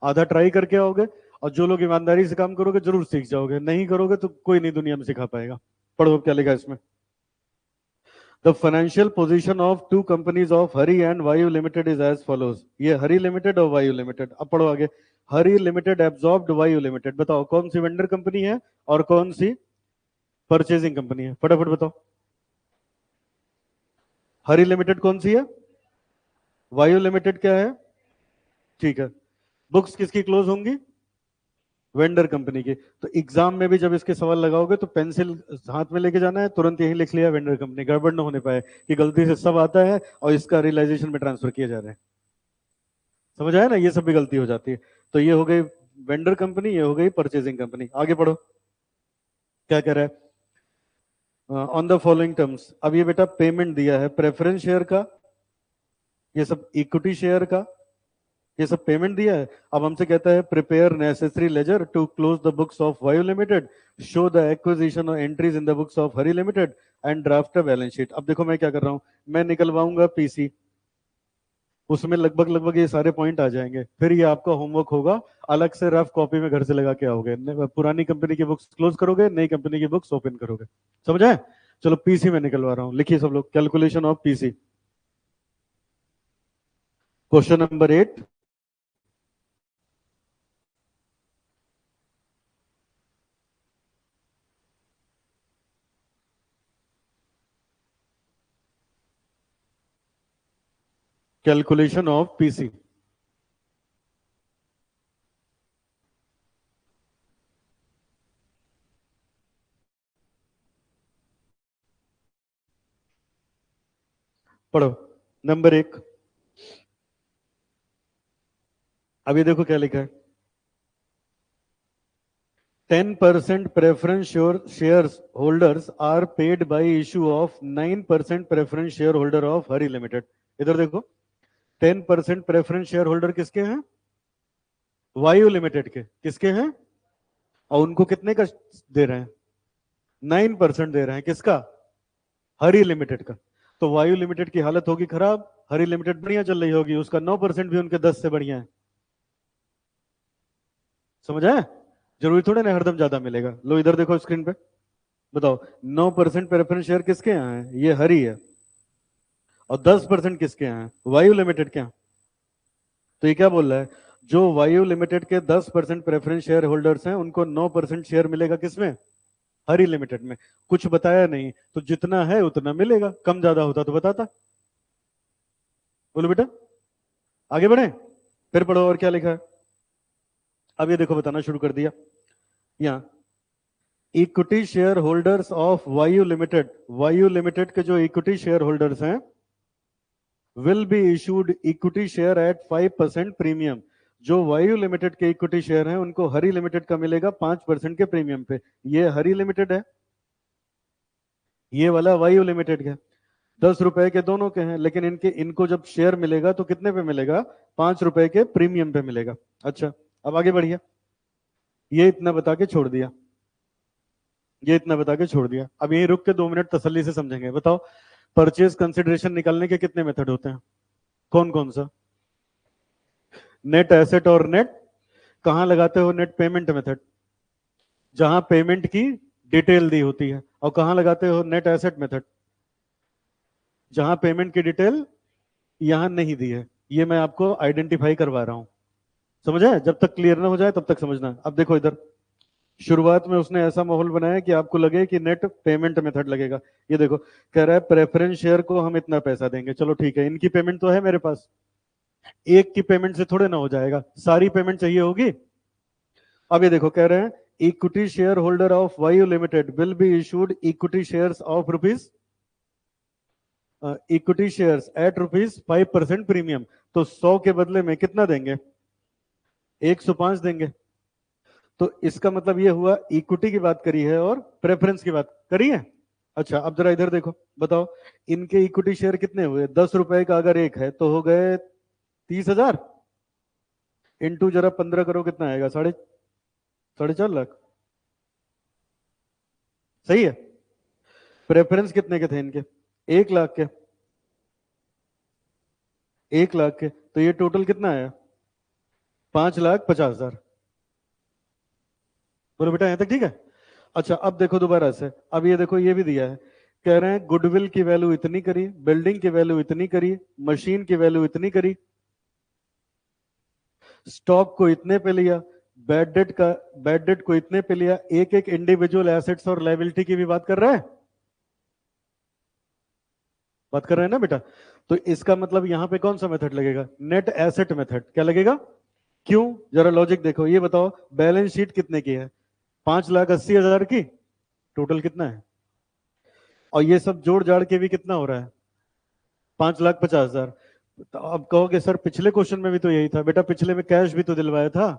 S1: आधा ट्राई करके आओगे, और जो लोग ईमानदारी से काम करोगे जरूर सीख जाओगे, नहीं करोगे तो कोई नहीं दुनिया में सिखा पाएगा। पढ़ो क्या लिखा है इसमें। The financial position of two companies of Hari and Vayu limited is as follows. ये हरी लिमिटेड और वायु लिमिटेड। अब पढ़ो आगे। Hari limited absorbed Vayu limited. बताओ कौन सी वेंडर कंपनी है और कौन सी परचेजिंग कंपनी है? फटाफट बताओ। हरी लिमिटेड कौन सी है? वायु लिमिटेड क्या है? ठीक है। बुक्स किसकी क्लोज होंगी? वेंडर कंपनी की। तो एग्जाम में भी जब इसके सवाल लगाओगे तो पेंसिल हाथ में लेके जाना है, तुरंत यही लिख लिया वेंडर कंपनी, गड़बड़ ना होने पाए कि गलती से सब आता है और इसका रियलाइजेशन में ट्रांसफर किया जा रहा है। समझ आया ना? ये सब भी गलती हो जाती है। तो ये हो गई वेंडर कंपनी, ये हो गई परचेजिंग कंपनी। आगे पढ़ो क्या कह रहा है। On the following terms. अब ये बेटा पेमेंट दिया है प्रेफरेंस शेयर का, ये सब इक्विटी शेयर का, ये सब पेमेंट दिया है। अब हमसे कहता है prepare necessary ledger to close the books of Vayu limited, show the acquisition और entries in the books of Hari limited and draft a balance sheet. अब देखो मैं क्या कर रहा हूं, मैं निकलवाऊंगा पीसी, उसमें लगभग लगभग ये सारे पॉइंट आ जाएंगे। फिर ये आपका होमवर्क होगा, अलग से रफ कॉपी में घर से लगा के आओगे। पुरानी कंपनी की बुक्स क्लोज करोगे, नई कंपनी की बुक्स ओपन करोगे। समझ आए? चलो पीसी में निकलवा रहा हूं, लिखिए सब लोग, calculation of PC. Question number 8। Calculation of PC. पढ़ो नंबर 1। अभी देखो क्या लिखा है। 10% preference shares holders are paid by issue of 9% preference shareholder of Hari limited. इधर देखो, 10% प्रेफरेंस शेयर होल्डर किसके हैं? वायु लिमिटेड के। किसके हैं? और उनको कितने का दे रहे हैं? 9% दे रहे हैं। किसका? हरी लिमिटेड का। तो वायु लिमिटेड की हालत होगी खराब, हरी लिमिटेड बढ़िया चल रही होगी, उसका 9% भी उनके 10 से बढ़िया है। समझ आए? जरूरी थोड़े ना हरदम ज्यादा मिलेगा। लो इधर देखो स्क्रीन पे, बताओ 9% प्रेफरेंस शेयर किसके यहाँ है? ये हरी है। और 10% किसके यहाँ है? वायु लिमिटेड के यहाँ। तो ये क्या बोल रहा है? जो वायु लिमिटेड के 10% प्रेफरेंस शेयर होल्डर्स हैं उनको 9% शेयर मिलेगा किसमें? हरी लिमिटेड में। कुछ बताया नहीं, तो जितना है उतना मिलेगा, कम ज्यादा होता तो बताता। बोलो बेटा, आगे बढ़े, फिर पढ़ो और क्या लिखा है। अब ये देखो बताना शुरू कर दिया। यहाँ equity share holders of Vayu limited, वायु लिमिटेड के जो इक्विटी शेयर होल्डर्स हैं, will be issued equity share eight 5% premium. जो वायु लिमिटेड के इक्विटी शेयर हैं उनको हरी लिमिटेड का मिलेगा 5% के प्रीमियम पे। ये हरी लिमिटेड है, ये वाला वायु लिमिटेड है। 10 रुपए के दोनों के हैं, लेकिन इनको जब शेयर मिलेगा तो कितने पे मिलेगा? 5 रुपए के प्रीमियम पे मिलेगा। अच्छा, अब आगे बढ़िए। ये इतना बता के छोड़ दिया, ये इतना बता के छोड़ दिया। अब यहीं रुक के 2 मिनट तसल्ली से समझेंगे। बताओ, परचेज कंसिडरेशन निकालने के कितने मेथड होते हैं? कौन कौन सा? नेट एसेट और नेट, कहां लगाते हो? नेट पेमेंट मेथड, जहां पेमेंट की डिटेल दी होती है। और कहां लगाते हो? नेट एसेट मेथड, जहां पेमेंट की डिटेल यहां नहीं दी है। ये मैं आपको आइडेंटिफाई करवा रहा हूं, समझे? जब तक क्लियर ना हो जाए तब तक समझना। अब देखो इधर, शुरुआत में उसने ऐसा माहौल बनाया कि आपको लगे कि नेट पेमेंट मेथड लगेगा। ये देखो, कह रहा है प्रेफरेंस शेयर को हम इतना पैसा देंगे। चलो ठीक है, इनकी पेमेंट तो है मेरे पास, एक की पेमेंट से थोड़े ना हो जाएगा, सारी पेमेंट चाहिए होगी। अब ये देखो, कह रहे हैं equity share holder of Vayu limited will be issued equity shares of rupees, equity shares at rupees 5% premium. तो 100 के बदले में कितना देंगे? 105 देंगे। तो इसका मतलब ये हुआ इक्विटी की बात करी है और प्रेफरेंस की बात करी है। अच्छा, अब जरा इधर देखो, बताओ इनके इक्विटी शेयर कितने हुए? 10 रुपए का अगर एक है तो हो गए 30,000, इंटू जरा 15 करो, कितना आएगा? 4.5 लाख। सही है। प्रेफरेंस कितने के थे इनके? 1 लाख के, 1 लाख के, तो ये टोटल कितना आया? 5,50,000। बोलो बेटा, यहां तक ठीक है? अच्छा, अब देखो दोबारा से, अब ये देखो, ये भी दिया है। कह रहे हैं गुडविल की वैल्यू इतनी करी, बिल्डिंग की वैल्यू इतनी करी, मशीन की वैल्यू इतनी करी, स्टॉक को इतने पे लिया, बैड डेट को इतने पे लिया। एक एक इंडिविजुअल एसेट्स और लायबिलिटी की भी बात कर रहा है, बात कर रहे हैं ना बेटा? तो इसका मतलब यहां पे कौन सा मेथड लगेगा? Net asset method. क्या लगेगा? क्यों? जरा लॉजिक देखो। ये बताओ, बैलेंस शीट कितने की है? 5,80,000 की। टोटल कितना है? और ये सब जोड़ जाड़ के भी कितना हो रहा है? 5,50,000। तो अब कहोगे सर पिछले क्वेश्चन में भी तो यही था। बेटा पिछले में कैश भी तो दिलवाया था,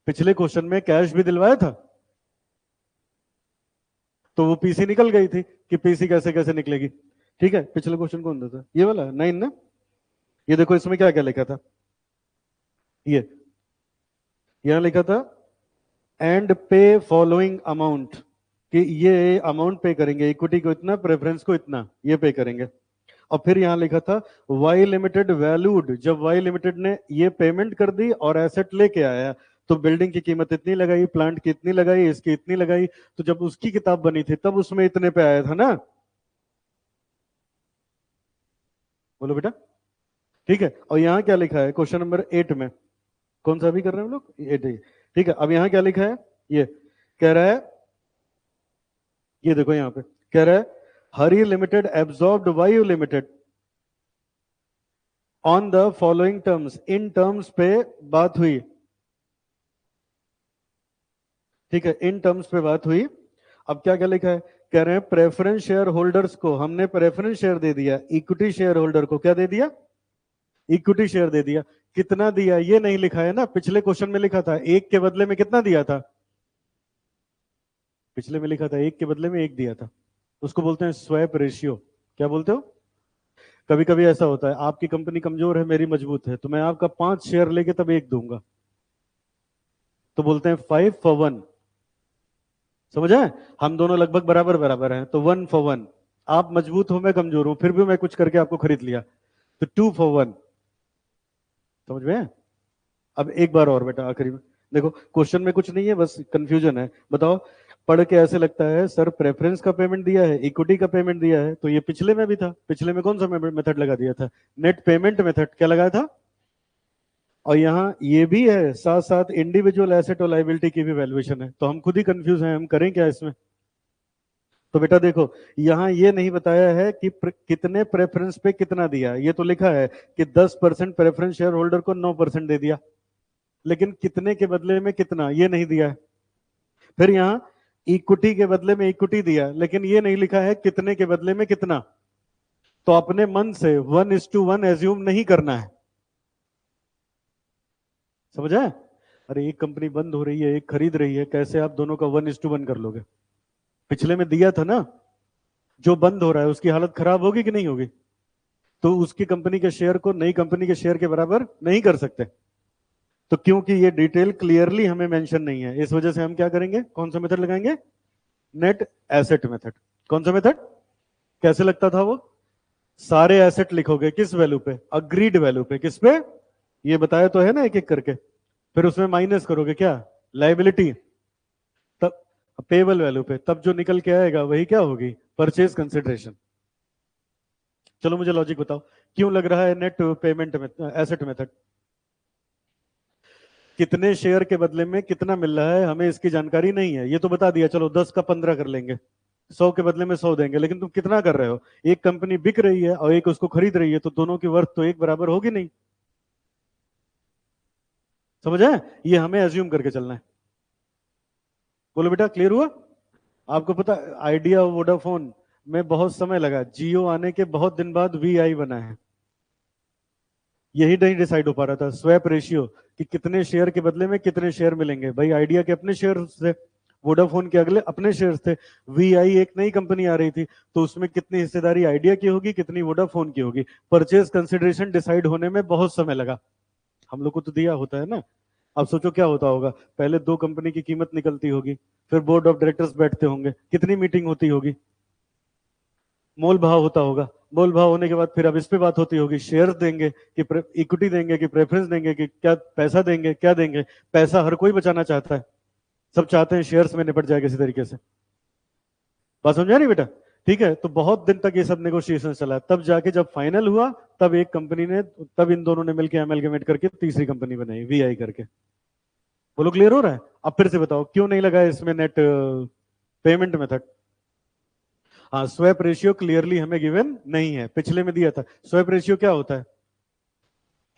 S1: पिछले क्वेश्चन में कैश भी दिलवाया था। तो वो पीसी निकल गई थी कि पीसी कैसे कैसे निकलेगी। ठीक है, पिछले क्वेश्चन कौन सा था? ये वाला 9 ना। ये देखो इसमें क्या क्या लिखा था, ये यहां लिखा था एंड पे फॉलोइंग अमाउंट, कि ये अमाउंट पे करेंगे, इक्विटी को इतना, प्रेफरेंस को इतना, ये पे करेंगे। और फिर यहां लिखा था वाई लिमिटेड वैल्यूड, जब वाई लिमिटेड ने ये पेमेंट कर दी और एसेट लेके आया, तो बिल्डिंग की कीमत इतनी लगाई, प्लांट की इतनी लगाई, इसकी इतनी लगाई। तो जब उसकी किताब बनी थी तब उसमें इतने पे आया था ना। बोलो बेटा, ठीक है? और यहाँ क्या लिखा है क्वेश्चन नंबर 8 में? कौन सा भी कर रहे हैं हम लोग? 8 है। ठीक है, अब यहाँ क्या लिखा है? ये कह रहा है, ये देखो यहाँ पे कह रहा है हरी limited absorbed Vayu limited on the following terms, in terms पे बात हुई। ठीक है, इन टर्म्स पे बात हुई। अब क्या क्या लिखा है? कह रहे हैं प्रेफरेंस शेयर होल्डर्स को हमने प्रेफरेंस शेयर दे दिया, इक्विटी शेयर होल्डर को क्या दे दिया? इक्विटी शेयर दे दिया। कितना दिया ये नहीं लिखा है ना, पिछले क्वेश्चन में लिखा था एक के बदले में कितना दिया था। पिछले में लिखा था एक के बदले में एक दिया था, उसको बोलते हैं स्वैप रेशियो। क्या बोलते हो? कभी कभी ऐसा होता है, आपकी कंपनी कमजोर है, मेरी मजबूत है, तो मैं आपका 5 शेयर लेके तब एक दूंगा, तो बोलते हैं 5 for 1। समझ आए? हम दोनों लगभग बराबर बराबर हैं, तो 1 for 1। आप मजबूत हो, मैं कमजोर हूं, फिर भी मैं कुछ करके आपको खरीद लिया, तो 2 for 1। समझ में? अब एक बार और बेटा आखिरी में, देखो क्वेश्चन में कुछ नहीं है, बस कंफ्यूजन है। बताओ, पढ़ के ऐसे लगता है सर प्रेफरेंस का पेमेंट दिया है, इक्विटी का पेमेंट दिया है, तो ये पिछले में भी था। पिछले में कौन सा मेथड लगा दिया था? Net payment method. क्या लगाया था? और यहाँ ये भी है, साथ साथ इंडिविजुअल एसेट और लाइबिलिटी की भी वैल्यूएशन है। तो हम खुद ही कंफ्यूज हैं, हम करें क्या इसमें? तो बेटा देखो, यहाँ ये नहीं बताया है कि कितने प्रेफरेंस पे कितना दिया है। ये तो लिखा है कि 10% प्रेफरेंस शेयर होल्डर को 9% दे दिया, लेकिन कितने के बदले में कितना ये नहीं दिया है। फिर यहाँ इक्विटी के बदले में इक्विटी दिया, लेकिन ये नहीं लिखा है कितने के बदले में कितना। तो अपने मन से 1:1 एज्यूम नहीं करना है, समझा है? अरे एक कंपनी बंद हो रही है, एक खरीद रही है, कैसे आप दोनों का 1:1 कर लोगे? पिछले में दिया था ना, जो बंद हो रहा है उसकी हालत खराब होगी कि नहीं होगी? तो उसकी कंपनी के शेयर को नई कंपनी के शेयर के बराबर नहीं कर सकते। तो क्योंकि ये डिटेल क्लियरली हमें मेंशन नहीं है, इस वजह से हम क्या करेंगे, कौन सा मेथड लगाएंगे? Net asset method. कौन सा मेथड? कैसे लगता था वो? सारे एसेट लिखोगे किस वैल्यू पे? अग्रीड वैल्यू पे। किस पे? ये बताया तो है ना, एक एक करके। फिर उसमें माइनस करोगे क्या? लाइबिलिटी। तब पेबल वैल्यू पे, तब जो निकल के आएगा वही क्या होगी? Purchase consideration. चलो मुझे लॉजिक बताओ, क्यों लग रहा है नेट पेमेंट में एसेट मेथड? कितने शेयर के बदले में कितना मिल रहा है हमें इसकी जानकारी नहीं है। ये तो बता दिया, चलो 10 का 15 कर लेंगे, 100 के बदले में 100 देंगे, लेकिन तुम कितना कर रहे हो? एक कंपनी बिक रही है और एक उसको खरीद रही है, तो दोनों की वर्थ तो एक बराबर होगी नहीं। समझ आए? ये हमें एज्यूम करके चलना है। बोलो बेटा, क्लियर हुआ? आपको पता, आइडिया वोडाफोन में बहुत समय लगा, जियो आने के बहुत दिन बाद वीआई बना है। यही नहीं डिसाइड हो पा रहा था स्वैप रेशियो, कि कितने शेयर के बदले में कितने शेयर मिलेंगे। भाई आइडिया के अपने शेयर थे, वोडाफोन के अगले अपने शेयर थे। वीआई एक नई कंपनी आ रही थी, तो उसमें कितनी हिस्सेदारी आइडिया की होगी, कितनी वोडाफोन की होगी। परचेज कंसिडरेशन डिसाइड होने में बहुत समय लगा। हम लोग को तो दिया होता है ना। अब सोचो क्या होता होगा, पहले दो कंपनी की कीमत निकलती होगी, फिर बोर्ड ऑफ डायरेक्टर्स बैठते होंगे, कितनी मीटिंग होती होगी, मोल भाव होता होगा। मोल भाव होने के बाद फिर अब इस पे बात होती होगी, शेयर देंगे कि इक्विटी देंगे कि प्रेफरेंस देंगे कि क्या पैसा देंगे, क्या देंगे। पैसा हर कोई बचाना चाहता है, सब चाहते हैं शेयर्स में निपट जाए किसी तरीके से। बात समझा नहीं बेटा? ठीक है, तो बहुत दिन तक ये सब नेगोशिएशन चला, तब जाके जब फाइनल हुआ, तब एक कंपनी ने, तब इन दोनों ने मिलकर एमएलगेमेट करके तीसरी कंपनी बनाई वीआई करके। बोलो क्लियर हो रहा है? अब फिर से बताओ, क्यों नहीं लगा इसमें नेट पेमेंट मेथड? हाँ, स्वैप रेशियो क्लियरली हमें गिवन नहीं है, पिछले में दिया था। स्वैप रेशियो क्या होता है?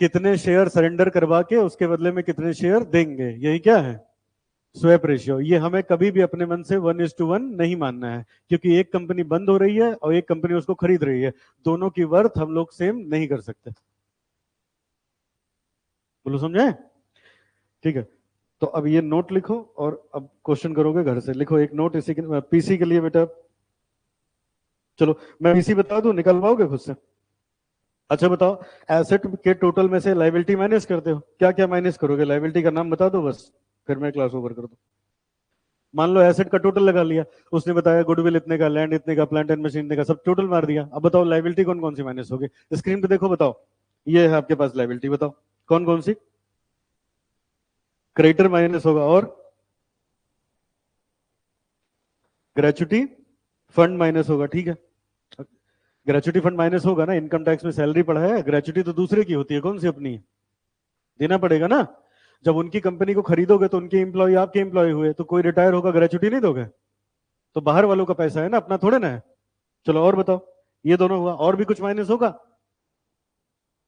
S1: कितने शेयर सरेंडर करवा के उसके बदले में कितने शेयर देंगे, यही क्या है? Swap ratio. ये हमें कभी भी अपने मन से 1:1 नहीं मानना है, क्योंकि एक कंपनी बंद हो रही है और एक कंपनी उसको खरीद रही है, दोनों की वर्थ हम लोग सेम नहीं कर सकते। बोलो समझे? ठीक है, तो अब ये नोट लिखो और अब क्वेश्चन करोगे घर से। लिखो एक नोट इसी के पीसी के लिए बेटा। चलो मैं पीसी बता दूं, निकल पाओगे खुद से? अच्छा बताओ, एसेट के टोटल में से लाइबिलिटी माइनस करते हो, क्या क्या माइनस करोगे? लाइबिलिटी का नाम बता दो बस, फिर मैं क्लास ओवर कर दूं। मान लो एसेट का टोटल लगा लिया, उसने बताया गुडविल इतने का, लैंड इतने का, प्लांट एंड मशीन इतने का, सब टोटल मार दिया। अब बताओ लाइबिलिटी कौन कौन सी माइनस होगी? स्क्रीन पे देखो, बताओ। ये है आपके पास लाइबिलिटी, बताओ कौन कौन सी? क्रेडिटर माइनस होगा, और ग्रेचुटी फंड माइनस होगा। ठीक है, ग्रेचुटी फंड माइनस होगा ना, इनकम टैक्स में सैलरी पड़ा है, ग्रेचुटी तो दूसरे की होती है, कौन सी अपनी है? देना पड़ेगा ना। जब उनकी कंपनी को खरीदोगे तो उनके एम्प्लॉय आपके एम्प्लॉय हुए, तो कोई रिटायर होगा, ग्रेचुटी नहीं दोगे? तो बाहर वालों का पैसा है ना, अपना थोड़े ना है। चलो और बताओ, ये दोनों हुआ, और भी कुछ माइनस होगा?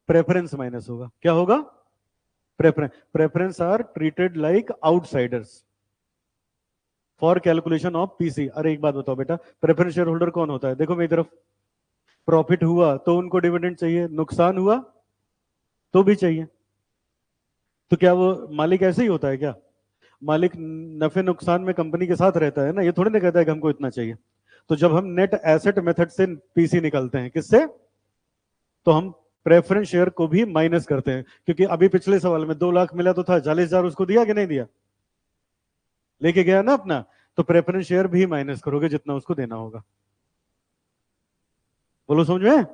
S1: प्रेफरेंस माइनस होगा। क्या होगा? Preference. Preference are treated like outsiders for calculation of PC. अरे एक बात बताओ बेटा, प्रेफरेंस शेयर होल्डर कौन होता है? देखो मेरी तरफ, प्रॉफिट हुआ तो उनको डिविडेंड चाहिए, नुकसान हुआ तो भी चाहिए। तो क्या वो मालिक ऐसे ही होता है क्या? मालिक नफे नुकसान में कंपनी के साथ रहता है ना, ये थोड़ी ना कहता है कि हमको इतना चाहिए। तो जब हम नेट एसेट मेथड से पीसी निकालते हैं, किससे? तो हम प्रेफरेंस शेयर को भी माइनस करते हैं, क्योंकि अभी पिछले सवाल में 2 लाख मिला तो था, 40,000 उसको दिया कि नहीं दिया? लेके गया ना अपना। तो प्रेफरेंस शेयर भी माइनस करोगे जितना उसको देना होगा। बोलो समझ में?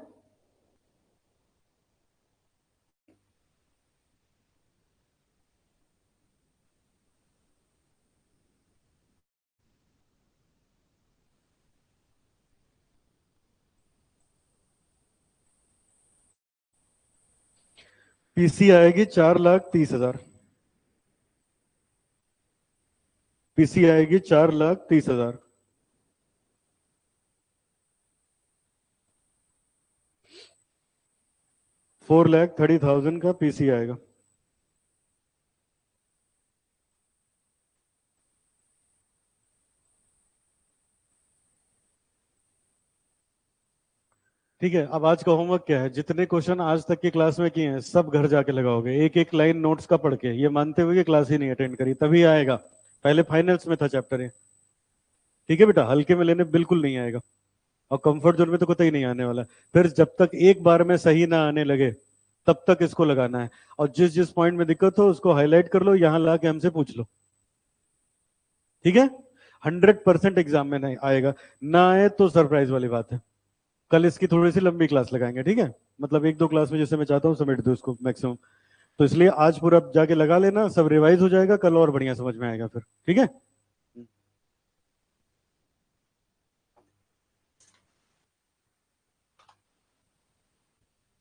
S1: पीसी आएगी 4,30,000। पीसी आएगी 4,30,000। 4,30,000 का पीसी आएगा। ठीक है, अब आज का होमवर्क क्या है? जितने क्वेश्चन आज तक की क्लास में किए हैं सब घर जाके लगाओगे, एक एक लाइन नोट्स का पढ़ के, ये मानते हुए कि क्लास ही नहीं अटेंड करी, तभी आएगा। पहले फाइनल्स में था चैप्टर ये। ठीक है बेटा, हल्के में लेने बिल्कुल नहीं आएगा, और कंफर्ट जोन में तो कतई नहीं आने वाला। फिर जब तक एक बार में सही ना आने लगे तब तक इसको लगाना है, और जिस जिस पॉइंट में दिक्कत हो उसको हाईलाइट कर लो, यहां ला के हमसे पूछ लो। ठीक है, 100% एग्जाम में नहीं आएगा, ना आए तो सरप्राइज वाली बात है। कल इसकी थोड़ी सी लंबी क्लास लगाएंगे, ठीक है, मतलब एक दो क्लास में जैसे मैं चाहता हूँ समेट दूं इसको मैक्सिमम। तो इसलिए आज पूरा जाके लगा लेना, सब रिवाइज हो जाएगा, कल और बढ़िया समझ में आएगा फिर। ठीक है।